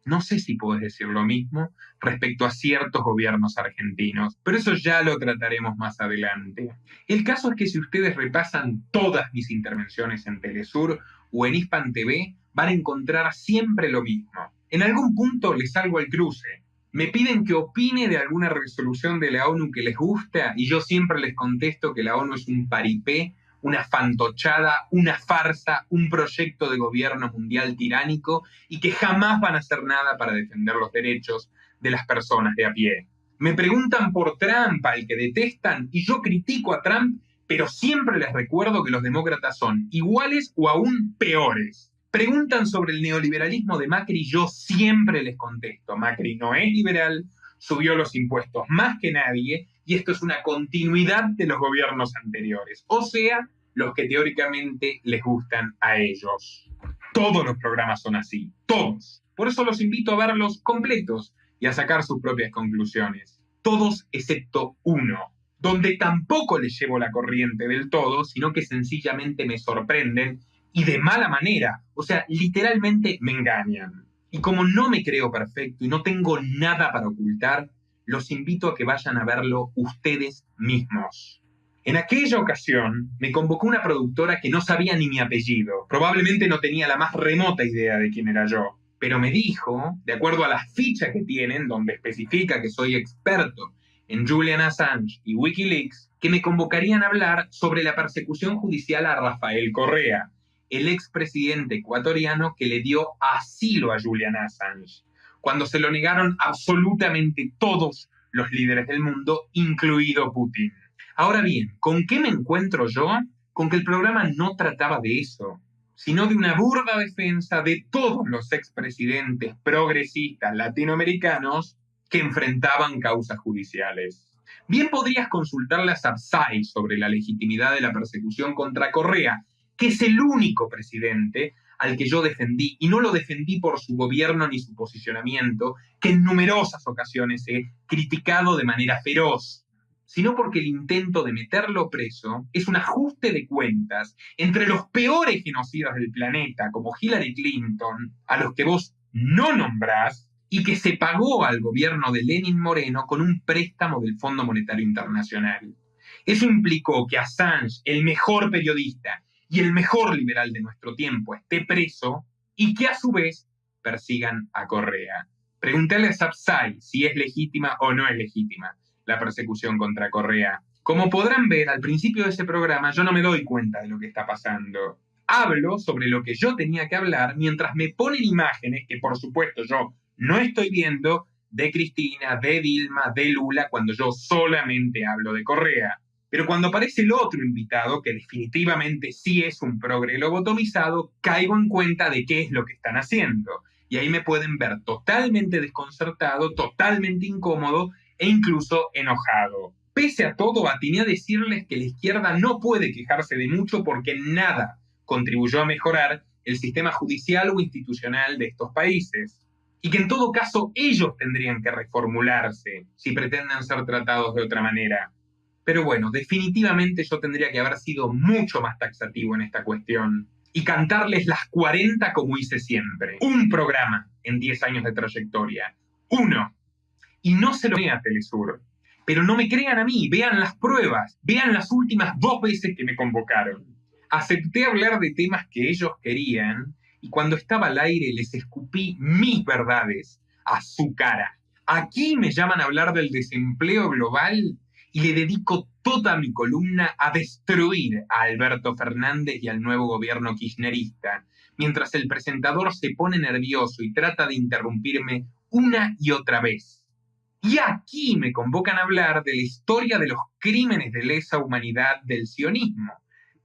no sé si podés decir lo mismo respecto a ciertos gobiernos argentinos, pero eso ya lo trataremos más adelante. El caso es que si ustedes repasan todas mis intervenciones en Telesur o en Hispan TV, van a encontrar siempre lo mismo. En algún punto les salgo al cruce. Me piden que opine de alguna resolución de la ONU que les gusta y yo siempre les contesto que la ONU es un paripé, una fantochada, una farsa, un proyecto de gobierno mundial tiránico y que jamás van a hacer nada para defender los derechos de las personas de a pie. Me preguntan por Trump, al que detestan, y yo critico a Trump, pero siempre les recuerdo que los demócratas son iguales o aún peores. Preguntan sobre el neoliberalismo de Macri y yo siempre les contesto. Macri no es liberal, subió los impuestos más que nadie y esto es una continuidad de los gobiernos anteriores, o sea, los que teóricamente les gustan a ellos. Todos los programas son así, todos. Por eso los invito a verlos completos y a sacar sus propias conclusiones. Todos excepto uno, donde tampoco les llevo la corriente del todo, sino que sencillamente me sorprenden y de mala manera, o sea, literalmente me engañan. Y como no me creo perfecto y no tengo nada para ocultar, los invito a que vayan a verlo ustedes mismos. En aquella ocasión me convocó una productora que no sabía ni mi apellido, probablemente no tenía la más remota idea de quién era yo, pero me dijo, de acuerdo a las fichas que tienen, donde especifica que soy experto en Julian Assange y Wikileaks, que me convocarían a hablar sobre la persecución judicial a Rafael Correa, el expresidente ecuatoriano que le dio asilo a Julian Assange, cuando se lo negaron absolutamente todos los líderes del mundo, incluido Putin. Ahora bien, ¿con qué me encuentro yo? Con que el programa no trataba de eso, sino de una burda defensa de todos los expresidentes progresistas latinoamericanos que enfrentaban causas judiciales. Bien podrías consultarle a Sapsay sobre la legitimidad de la persecución contra Correa, que es el único presidente al que yo defendí, y no lo defendí por su gobierno ni su posicionamiento, que en numerosas ocasiones he criticado de manera feroz, sino porque el intento de meterlo preso es un ajuste de cuentas entre los peores genocidas del planeta, como Hillary Clinton, a los que vos no nombrás, y que se pagó al gobierno de Lenín Moreno con un préstamo del Fondo Monetario Internacional. Eso implicó que Assange, el mejor periodista y el mejor liberal de nuestro tiempo, esté preso y que a su vez persigan a Correa. Pregúntale a Sapsay si es legítima o no es legítima la persecución contra Correa. Como podrán ver, al principio de ese programa yo no me doy cuenta de lo que está pasando. Hablo sobre lo que yo tenía que hablar mientras me ponen imágenes que por supuesto yo no estoy viendo de Cristina, de Dilma, de Lula, cuando yo solamente hablo de Correa. Pero cuando aparece el otro invitado, que definitivamente sí es un progre lobotomizado, caigo en cuenta de qué es lo que están haciendo. Y ahí me pueden ver totalmente desconcertado, totalmente incómodo e incluso enojado. Pese a todo, atiné a decirles que la izquierda no puede quejarse de mucho porque nada contribuyó a mejorar el sistema judicial o institucional de estos países. Y que en todo caso ellos tendrían que reformularse si pretenden ser tratados de otra manera. Pero bueno, definitivamente yo tendría que haber sido mucho más taxativo en esta cuestión y cantarles las 40 como hice siempre. Un programa en 10 años de trayectoria. Uno. Y no se lo ve a Telesur. Pero no me crean a mí, vean las pruebas, vean las últimas 2 veces que me convocaron. Acepté hablar de temas que ellos querían y cuando estaba al aire les escupí mis verdades a su cara. Aquí me llaman a hablar del desempleo global y le dedico toda mi columna a destruir a Alberto Fernández y al nuevo gobierno kirchnerista, mientras el presentador se pone nervioso y trata de interrumpirme una y otra vez. Y aquí me convocan a hablar de la historia de los crímenes de lesa humanidad del sionismo,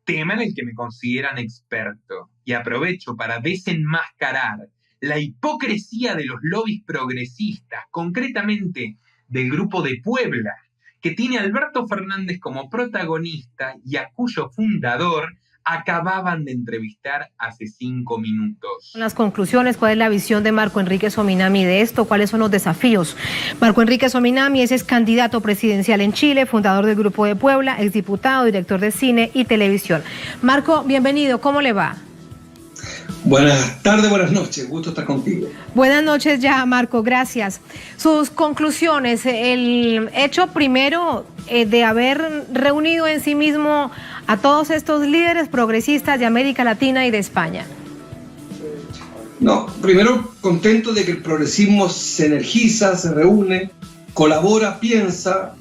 tema en el que me consideran experto, y aprovecho para desenmascarar la hipocresía de los lobbies progresistas, concretamente del Grupo de Puebla, que tiene a Alberto Fernández como protagonista y a cuyo fundador acababan de entrevistar hace 5 minutos. Las conclusiones, ¿cuál es la visión de Marco Enrique Sominami de esto? ¿Cuáles son los desafíos? Marco Enrique Sominami es candidato presidencial en Chile, fundador del Grupo de Puebla, exdiputado, director de cine y televisión. Marco, bienvenido, ¿cómo le va? Buenas tardes, buenas noches, gusto estar contigo. Buenas noches ya, Marco, gracias. Sus conclusiones, el hecho primero de haber reunido en sí mismo a todos estos líderes progresistas de América Latina y de España. No, primero contento de que el progresismo se energiza, se reúne, colabora, piensa,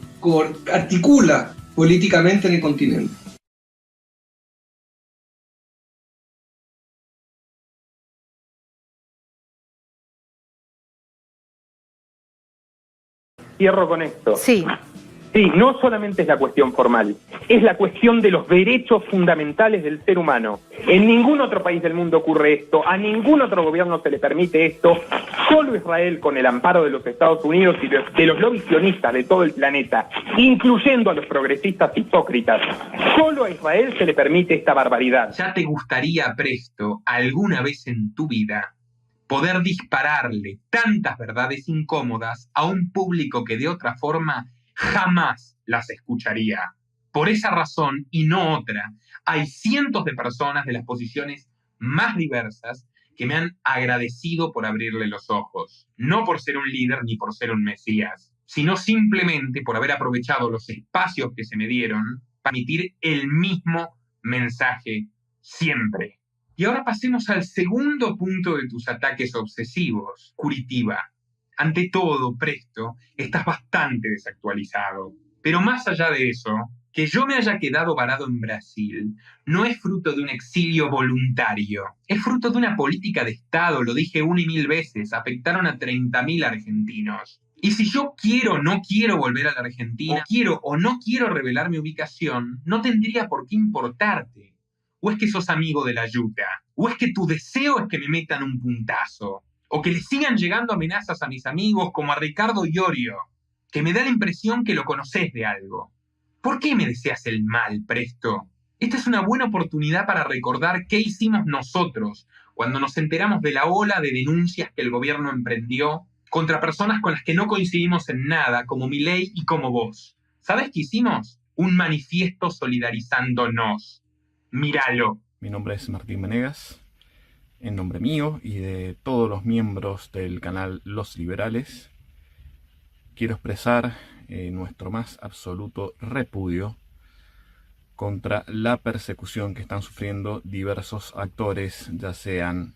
articula políticamente en el continente. Cierro con esto. Sí. Sí, no solamente es la cuestión formal, es la cuestión de los derechos fundamentales del ser humano. En ningún otro país del mundo ocurre esto, a ningún otro gobierno se le permite esto, solo Israel, con el amparo de los Estados Unidos y de los lobbies sionistas de todo el planeta, incluyendo a los progresistas hipócritas, solo a Israel se le permite esta barbaridad. ¿Ya te gustaría, Presto, alguna vez en tu vida poder dispararle tantas verdades incómodas a un público que de otra forma jamás las escucharía? Por esa razón, y no otra, hay cientos de personas de las posiciones más diversas que me han agradecido por abrirle los ojos, no por ser un líder ni por ser un mesías, sino simplemente por haber aprovechado los espacios que se me dieron para emitir el mismo mensaje siempre. Y ahora pasemos al segundo punto de tus ataques obsesivos, Curitiba. Ante todo, Presto, estás bastante desactualizado. Pero más allá de eso, que yo me haya quedado varado en Brasil no es fruto de un exilio voluntario. Es fruto de una política de Estado, lo dije 1 y 1000 veces, afectaron a 30.000 argentinos. Y si yo quiero o no quiero volver a la Argentina, quiero o no quiero revelar mi ubicación, no tendría por qué importarte. ¿O es que sos amigo de la yuta? ¿O es que tu deseo es que me metan un puntazo? ¿O que le sigan llegando amenazas a mis amigos como a Ricardo Iorio, que me da la impresión que lo conocés de algo? ¿Por qué me deseas el mal, Presto? Esta es una buena oportunidad para recordar qué hicimos nosotros cuando nos enteramos de la ola de denuncias que el gobierno emprendió contra personas con las que no coincidimos en nada, como Milei y como vos. ¿Sabés qué hicimos? Un manifiesto solidarizándonos. Míralo. Mi nombre es Martín Venegas. En nombre mío y de todos los miembros del canal Los Liberales, quiero expresar nuestro más absoluto repudio contra la persecución que están sufriendo diversos actores, ya sean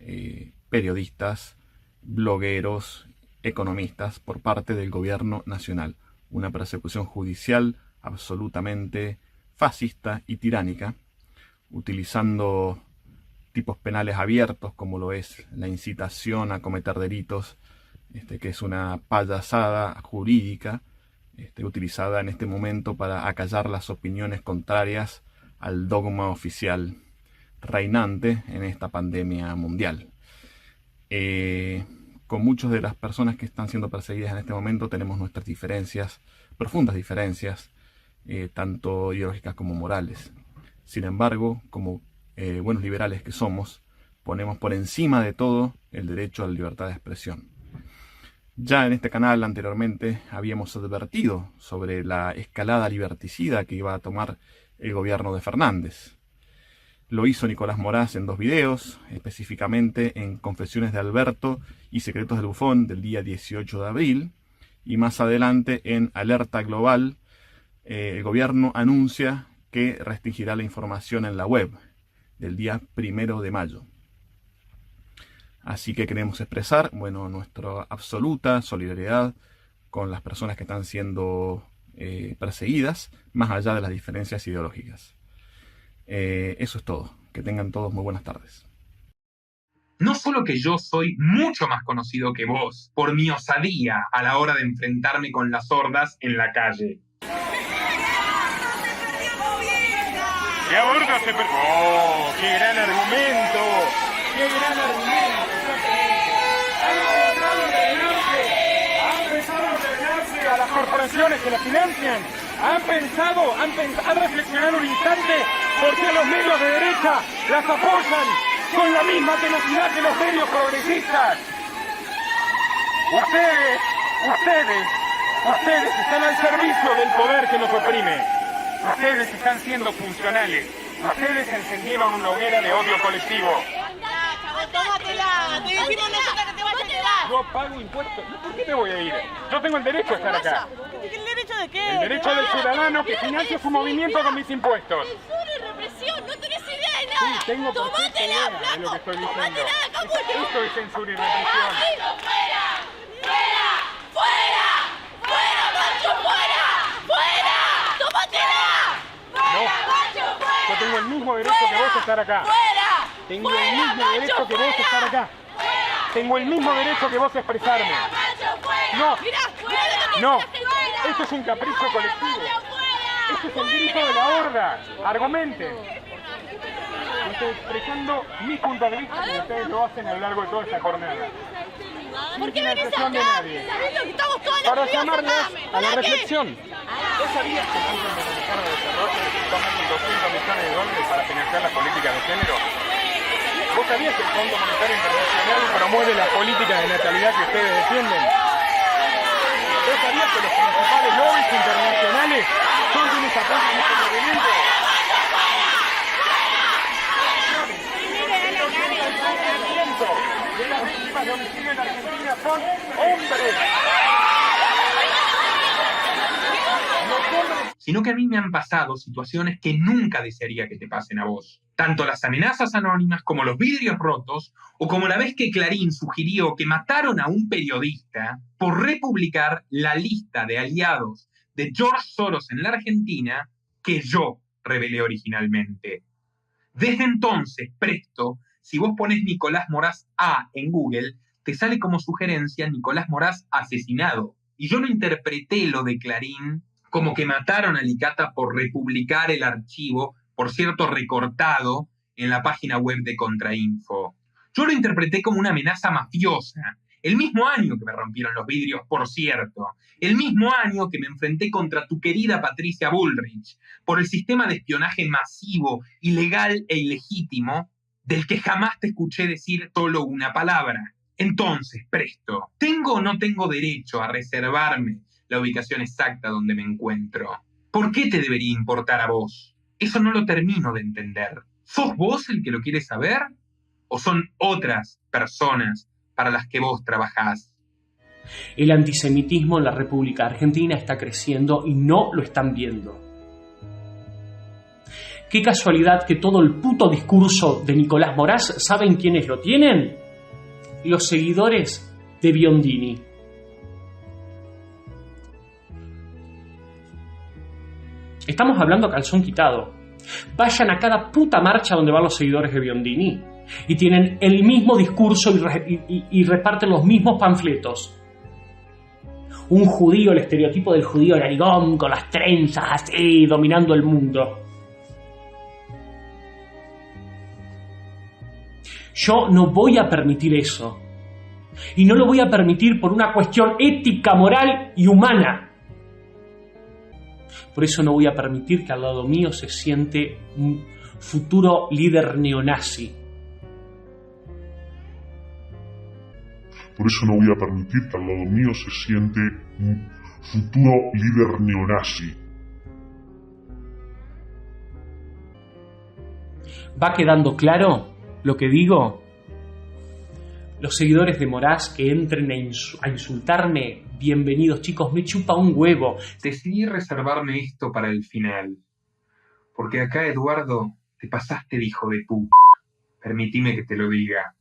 periodistas, blogueros, economistas, por parte del gobierno nacional. Una persecución judicial absolutamente fascista y tiránica, utilizando tipos penales abiertos como lo es la incitación a cometer delitos, que es una payasada jurídica utilizada en este momento para acallar las opiniones contrarias al dogma oficial reinante en esta pandemia mundial. Con muchas de las personas que están siendo perseguidas en este momento tenemos nuestras diferencias, profundas diferencias, tanto ideológicas como morales. Sin embargo, como buenos liberales que somos, ponemos por encima de todo el derecho a la libertad de expresión. Ya en este canal anteriormente habíamos advertido sobre la escalada liberticida que iba a tomar el gobierno de Fernández. Lo hizo Nicolás Moraz en 2 videos, específicamente en Confesiones de Alberto y Secretos del Bufón del día 18 de abril, y más adelante en Alerta Global, el gobierno anuncia que restringirá la información en la web del día 1 de mayo. Así que queremos expresar, bueno, nuestra absoluta solidaridad con las personas que están siendo perseguidas, más allá de las diferencias ideológicas. Eso es todo. Que tengan todos muy buenas tardes. No solo que yo soy mucho más conocido que vos por mi osadía a la hora de enfrentarme con las hordas en la calle. ¡Qué horda se ¡Oh, qué gran argumento! ¡Qué gran argumento! Han empezado a entrenarse a las corporaciones que la financian. Han reflexionado un instante por qué los medios de derecha las apoyan con la misma tenacidad que los medios progresistas. Ustedes están al servicio del poder que nos oprime. Ustedes están siendo funcionales. Ustedes encendieron una hoguera de odio colectivo. ¡Tómatela! ¡Te decimos nosotros que te vayas a quedar! Yo pago impuestos. ¿Por qué me voy a ir? Yo tengo el derecho a estar acá. ¿El derecho de qué? El derecho del ciudadano que financia su movimiento con mis impuestos. ¡Censura y represión! ¡No tenés idea de nada! Sí, tengo perfecta idea de lo que estoy diciendo. Esto es censura y represión. ¡Fuera! ¡Fuera! ¡Fuera! ¡Fuera, macho! ¡Fuera! ¡Fuera! ¡Tómatela! No, yo tengo el mismo derecho que vos a estar acá. ¡Fuera! Tengo el mismo derecho que vos a estar acá. Tengo el mismo derecho que vos a expresarme. No, no, esto es un capricho colectivo. Esto es el grito de la horda. Argumenten. Estoy expresando mi punto de vista y ustedes lo hacen a lo largo de toda esta jornada. ¿Por qué venís acá? Sabiendo que estamos todas las Para pibas llamarlas a la qué? reflexión. ¿Vos sabías que el Banco Interamericano de Desarrollo necesitó más de $200 millones para financiar las políticas de género? ¿Vos sabías que el Fondo Monetario Internacional promueve las políticas de natalidad que ustedes defienden? ¿Vos sabías que los principales lobbies internacionales son quienes apoyan este movimiento? De las víctimas de homicidio en Argentina son hombres. Sino que a mí me han pasado situaciones que nunca desearía que te pasen a vos. Tanto las amenazas anónimas como los vidrios rotos, o como la vez que Clarín sugirió que mataron a un periodista por republicar la lista de aliados de George Soros en la Argentina que yo revelé originalmente. Desde entonces, presto, si vos pones Nicolás Moraz A en Google, te sale como sugerencia Nicolás Moraz asesinado. Y yo no interpreté lo de Clarín como que mataron a Licata por republicar el archivo, por cierto recortado, en la página web de Contrainfo. Yo lo interpreté como una amenaza mafiosa. El mismo año que me rompieron los vidrios, por cierto. El mismo año que me enfrenté contra tu querida Patricia Bullrich por el sistema de espionaje masivo, ilegal e ilegítimo, del que jamás te escuché decir solo una palabra. Entonces, presto, ¿tengo o no tengo derecho a reservarme la ubicación exacta donde me encuentro? ¿Por qué te debería importar a vos? Eso no lo termino de entender. ¿Sos vos el que lo quiere saber? ¿O son otras personas para las que vos trabajás? El antisemitismo en la República Argentina está creciendo y no lo están viendo. Qué casualidad que todo el puto discurso de Nicolás Moraz, ¿saben quiénes lo tienen? Los seguidores de Biondini. Estamos hablando a calzón quitado. Vayan a cada puta marcha donde van los seguidores de Biondini y tienen el mismo discurso y reparten los mismos panfletos. Un judío, el estereotipo del judío narigón con las trenzas así, dominando el mundo. Yo no voy a permitir eso. Y no lo voy a permitir por una cuestión ética, moral y humana. Por eso no voy a permitir que al lado mío se siente un futuro líder neonazi. Por eso no voy a permitir que al lado mío se siente un futuro líder neonazi. ¿Va quedando claro lo que digo? Los seguidores de Moraz que entren a insultarme, bienvenidos chicos, me chupa un huevo. Decidí reservarme esto para el final, porque acá, Eduardo, te pasaste de hijo de puta. Permitime que te lo diga.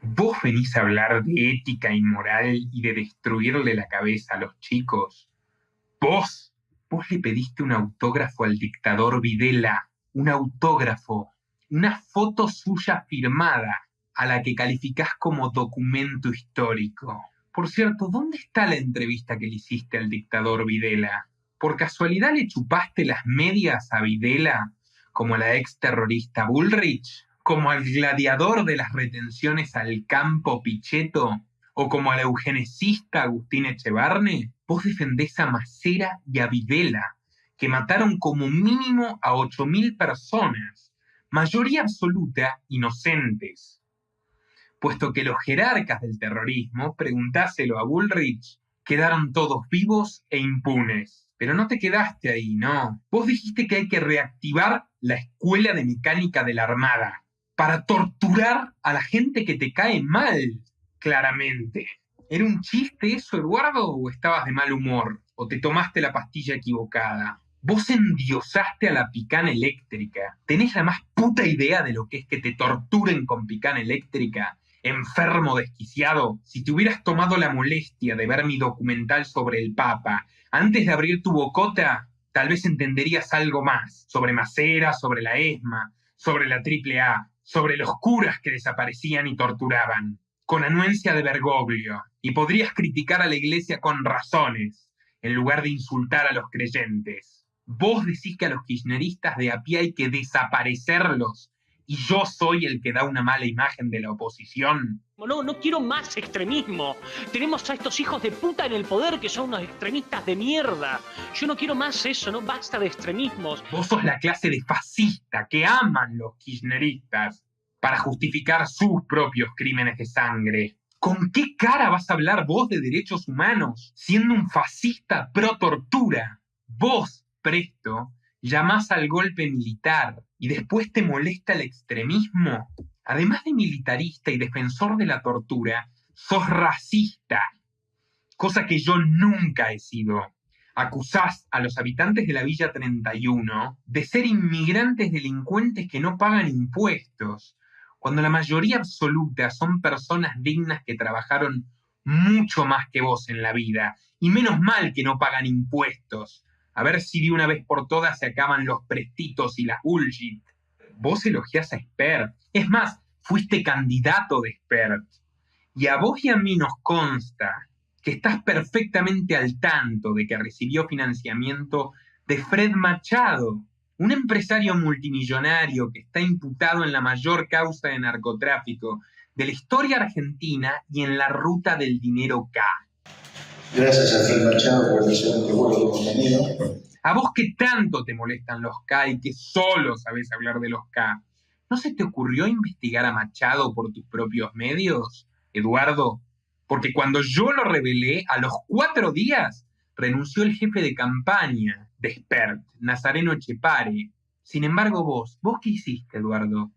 ¿Vos venís a hablar de ética y moral y de destruirle la cabeza a los chicos? ¿Vos le pediste un autógrafo al dictador Videla, un autógrafo, una foto suya firmada, a la que calificás como documento histórico. Por cierto, ¿dónde está la entrevista que le hiciste al dictador Videla? ¿Por casualidad le chupaste las medias a Videla, como a la ex terrorista Bullrich? ¿Como al gladiador de las retenciones al campo Pichetto? ¿O como al eugenicista Agustín Echevarne? Vos defendés a Macera y a Videla, que mataron como mínimo a 8.000 personas, mayoría absoluta inocentes. Puesto que los jerarcas del terrorismo, preguntáselo a Bullrich, quedaron todos vivos e impunes. Pero no te quedaste ahí, ¿no? Vos dijiste que hay que reactivar la escuela de mecánica de la Armada para torturar a la gente que te cae mal, claramente. ¿Era un chiste eso, Eduardo, o estabas de mal humor? ¿O te tomaste la pastilla equivocada? Vos endiosaste a la picana eléctrica. ¿Tenés la más puta idea de lo que es que te torturen con picana eléctrica? Enfermo desquiciado, si te hubieras tomado la molestia de ver mi documental sobre el Papa antes de abrir tu bocota, tal vez entenderías algo más sobre Macera, sobre la ESMA, sobre la AAA, sobre los curas que desaparecían y torturaban, con anuencia de Bergoglio, y podrías criticar a la iglesia con razones, en lugar de insultar a los creyentes. Vos decís que a los kirchneristas de a pie hay que desaparecerlos, y yo soy el que da una mala imagen de la oposición. No quiero más extremismo. Tenemos a estos hijos de puta en el poder que son unos extremistas de mierda. Yo no quiero más eso, no basta de extremismos. Vos sos la clase de fascista que aman los kirchneristas para justificar sus propios crímenes de sangre. ¿Con qué cara vas a hablar vos de derechos humanos siendo un fascista pro tortura? Vos, Presto, llamás al golpe militar y después te molesta el extremismo. Además de militarista y defensor de la tortura, sos racista, cosa que yo nunca he sido. Acusás a los habitantes de la Villa 31 de ser inmigrantes delincuentes que no pagan impuestos, cuando la mayoría absoluta son personas dignas que trabajaron mucho más que vos en la vida, y menos mal que no pagan impuestos. A ver si de una vez por todas se acaban los prestitos y las bullshit. Vos elogiás a Spert. Es más, fuiste candidato de Spert. Y a vos y a mí nos consta que estás perfectamente al tanto de que recibió financiamiento de Fred Machado, un empresario multimillonario que está imputado en la mayor causa de narcotráfico de la historia argentina y en la ruta del dinero K. Gracias a Fred Machado por el excelente vuelo conmigo. A vos que tanto te molestan los K y que solo sabés hablar de los K, ¿no se te ocurrió investigar a Machado por tus propios medios, Eduardo? Porque cuando yo lo revelé, a los 4 días renunció el jefe de campaña de Spert, Nazareno Echepare. Sin embargo, ¿vos qué hiciste, Eduardo?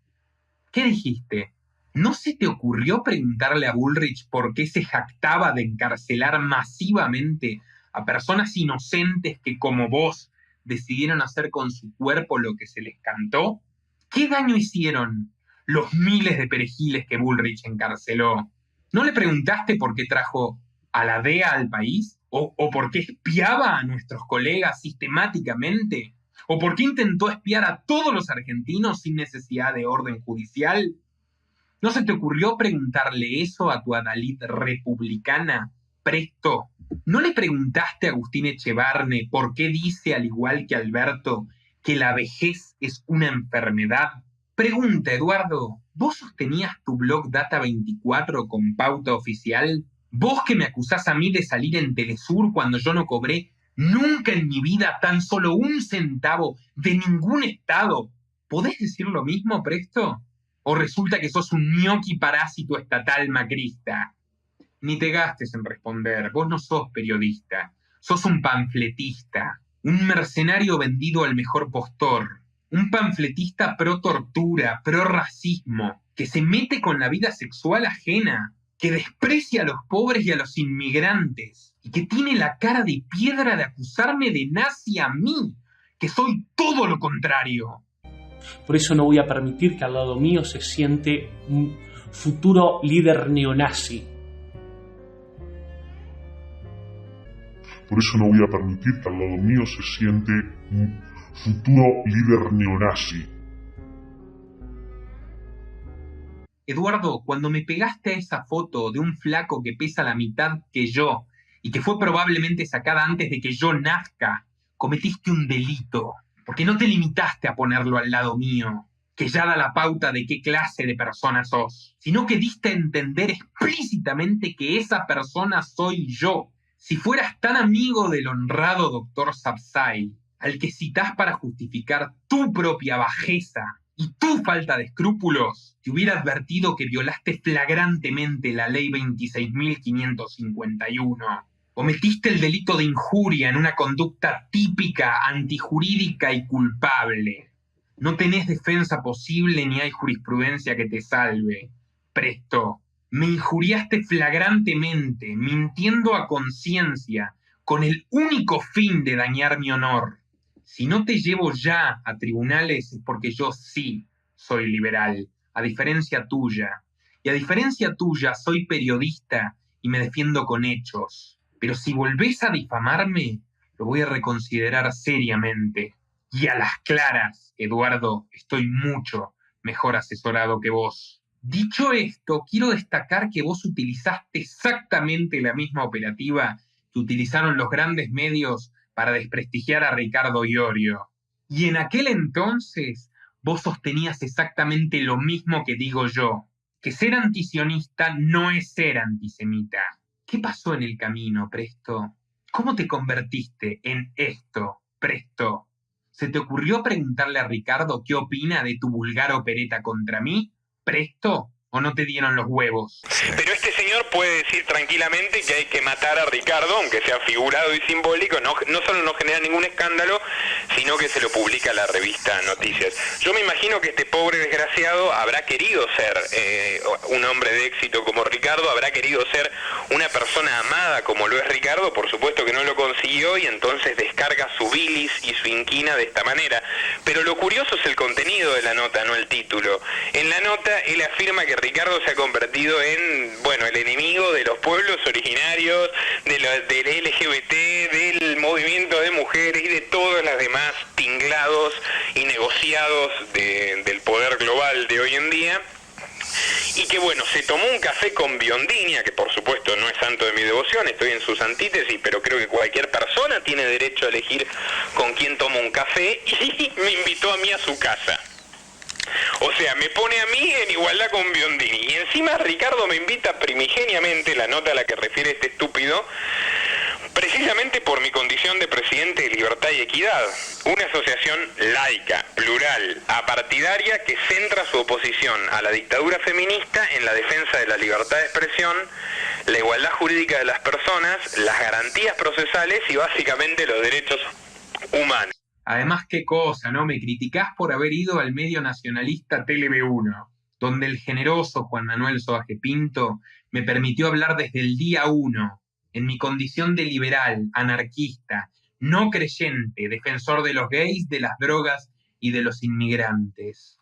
¿Qué dijiste? ¿No se te ocurrió preguntarle a Bullrich por qué se jactaba de encarcelar masivamente a personas inocentes que, como vos, decidieron hacer con su cuerpo lo que se les cantó? ¿Qué daño hicieron los miles de perejiles que Bullrich encarceló? ¿No le preguntaste por qué trajo a la DEA al país? ¿O por qué espiaba a nuestros colegas sistemáticamente? ¿O por qué intentó espiar a todos los argentinos sin necesidad de orden judicial? ¿No se te ocurrió preguntarle eso a tu adalid republicana, Presto? ¿No le preguntaste a Agustín Echevarne por qué dice, al igual que Alberto, que la vejez es una enfermedad? Pregunta, Eduardo, ¿vos sostenías tu blog Data24 con pauta oficial? ¿Vos que me acusás a mí de salir en Telesur cuando yo no cobré nunca en mi vida tan solo 1 centavo de ningún estado? ¿Podés decir lo mismo, Presto? ¿O resulta que sos un ñoqui parásito estatal macrista? Ni te gastes en responder, vos no sos periodista, sos un panfletista, un mercenario vendido al mejor postor, un panfletista pro tortura, pro racismo, que se mete con la vida sexual ajena, que desprecia a los pobres y a los inmigrantes, y que tiene la cara de piedra de acusarme de nazi a mí, que soy todo lo contrario. Por eso no voy a permitir que al lado mío se siente un futuro líder neonazi. Por eso no voy a permitir que al lado mío se siente un futuro líder neonazi. Eduardo, cuando me pegaste a esa foto de un flaco que pesa la mitad que yo y que fue probablemente sacada antes de que yo nazca, cometiste un delito, porque no te limitaste a ponerlo al lado mío, que ya da la pauta de qué clase de persona sos, sino que diste a entender explícitamente que esa persona soy yo. Si fueras tan amigo del honrado doctor Sapsay, al que citás para justificar tu propia bajeza y tu falta de escrúpulos, te hubiera advertido que violaste flagrantemente la ley 26.551. Cometiste el delito de injuria en una conducta típica, antijurídica y culpable. No tenés defensa posible ni hay jurisprudencia que te salve. Presto, me injuriaste flagrantemente, mintiendo a conciencia, con el único fin de dañar mi honor. Si no te llevo ya a tribunales es porque yo sí soy liberal, a diferencia tuya. Y a diferencia tuya soy periodista y me defiendo con hechos. Pero si volvés a difamarme, lo voy a reconsiderar seriamente. Y a las claras, Eduardo, estoy mucho mejor asesorado que vos. Dicho esto, quiero destacar que vos utilizaste exactamente la misma operativa que utilizaron los grandes medios para desprestigiar a Ricardo Iorio. Y en aquel entonces, vos sostenías exactamente lo mismo que digo yo, que ser antisionista no es ser antisemita. ¿Qué pasó en el camino, Presto? ¿Cómo te convertiste en esto, Presto? ¿Se te ocurrió preguntarle a Ricardo qué opina de tu vulgar opereta contra mí, Presto? ¿O no te dieron los huevos? Pero este señor puede decir tranquilamente que hay que matar a Ricardo, aunque sea figurado y simbólico, no solo no genera ningún escándalo, sino que se lo publica la revista Noticias. Yo me imagino que este pobre desgraciado habrá querido ser un hombre de éxito como Ricardo, habrá querido ser una persona amada como lo es Ricardo, por supuesto que no lo consiguió y entonces descarga su bilis y su inquina de esta manera. Pero lo curioso es el contenido de la nota, no el título. En la nota él afirma que Ricardo se ha convertido en, bueno, el enemigo de los pueblos originarios, del LGBT, del movimiento de mujeres y de todos los demás tinglados y negociados del poder global de hoy en día. Y que bueno, se tomó un café con Biondini, que por supuesto no es santo de mi devoción, estoy en sus antítesis, pero creo que cualquier persona tiene derecho a elegir con quién toma un café, y me invitó a mí a su casa. O sea, me pone a mí en igualdad con Biondini. Y encima Ricardo me invita primigeniamente, la nota a la que refiere este estúpido, precisamente por mi condición de presidente de Libertad y Equidad, una asociación laica, plural, apartidaria que centra su oposición a la dictadura feminista en la defensa de la libertad de expresión, la igualdad jurídica de las personas, las garantías procesales y básicamente los derechos humanos. Además, qué cosa, ¿no? Me criticás por haber ido al medio nacionalista TLB1, donde el generoso Juan Manuel Soaje Pinto me permitió hablar desde el día 1, en mi condición de liberal, anarquista, no creyente, defensor de los gays, de las drogas y de los inmigrantes.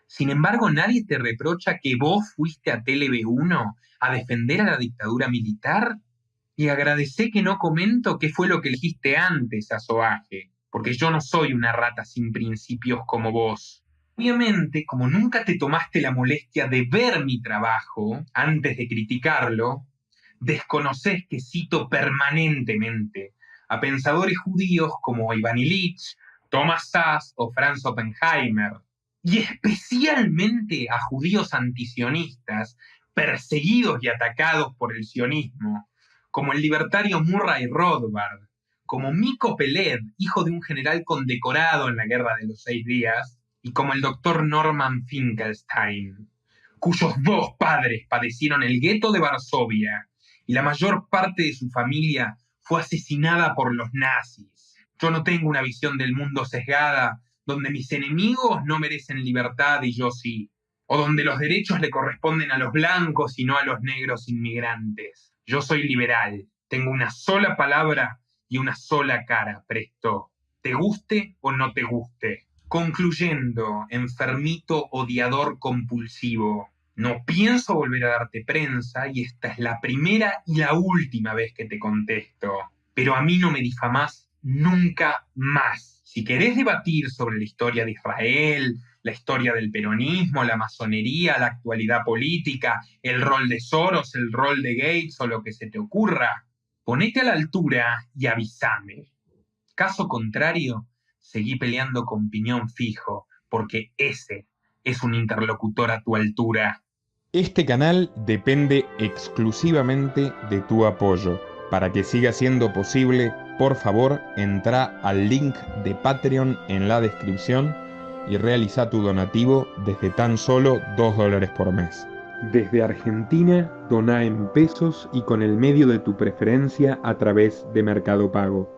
Sin embargo, nadie te reprocha que vos fuiste a TLB1 a defender a la dictadura militar. Y agradecé que no comento qué fue lo que dijiste antes a Soaje, porque yo no soy una rata sin principios como vos. Obviamente, como nunca te tomaste la molestia de ver mi trabajo antes de criticarlo, desconocés que cito permanentemente a pensadores judíos como Ivan Illich, Thomas Szasz o Franz Oppenheimer, y especialmente a judíos antisionistas perseguidos y atacados por el sionismo, como el libertario Murray Rothbard, como Miko Peled, hijo de un general condecorado en la Guerra de los 6 Días, y como el doctor Norman Finkelstein, cuyos dos padres padecieron el gueto de Varsovia y la mayor parte de su familia fue asesinada por los nazis. Yo no tengo una visión del mundo sesgada, donde mis enemigos no merecen libertad y yo sí, o donde los derechos le corresponden a los blancos y no a los negros inmigrantes. Yo soy liberal, tengo una sola palabra y una sola cara, presto. Te guste o no te guste. Concluyendo, enfermito odiador compulsivo, no pienso volver a darte prensa y esta es la primera y la última vez que te contesto. Pero a mí no me difamás nunca más. Si querés debatir sobre la historia de Israel, la historia del peronismo, la masonería, la actualidad política, el rol de Soros, el rol de Gates o lo que se te ocurra, ponete a la altura y avísame. Caso contrario, seguí peleando con piñón fijo, porque ese es un interlocutor a tu altura. Este canal depende exclusivamente de tu apoyo. Para que siga siendo posible, por favor, entra al link de Patreon en la descripción y realiza tu donativo desde tan solo $2 por mes. Desde Argentina, dona en pesos y con el medio de tu preferencia a través de Mercado Pago.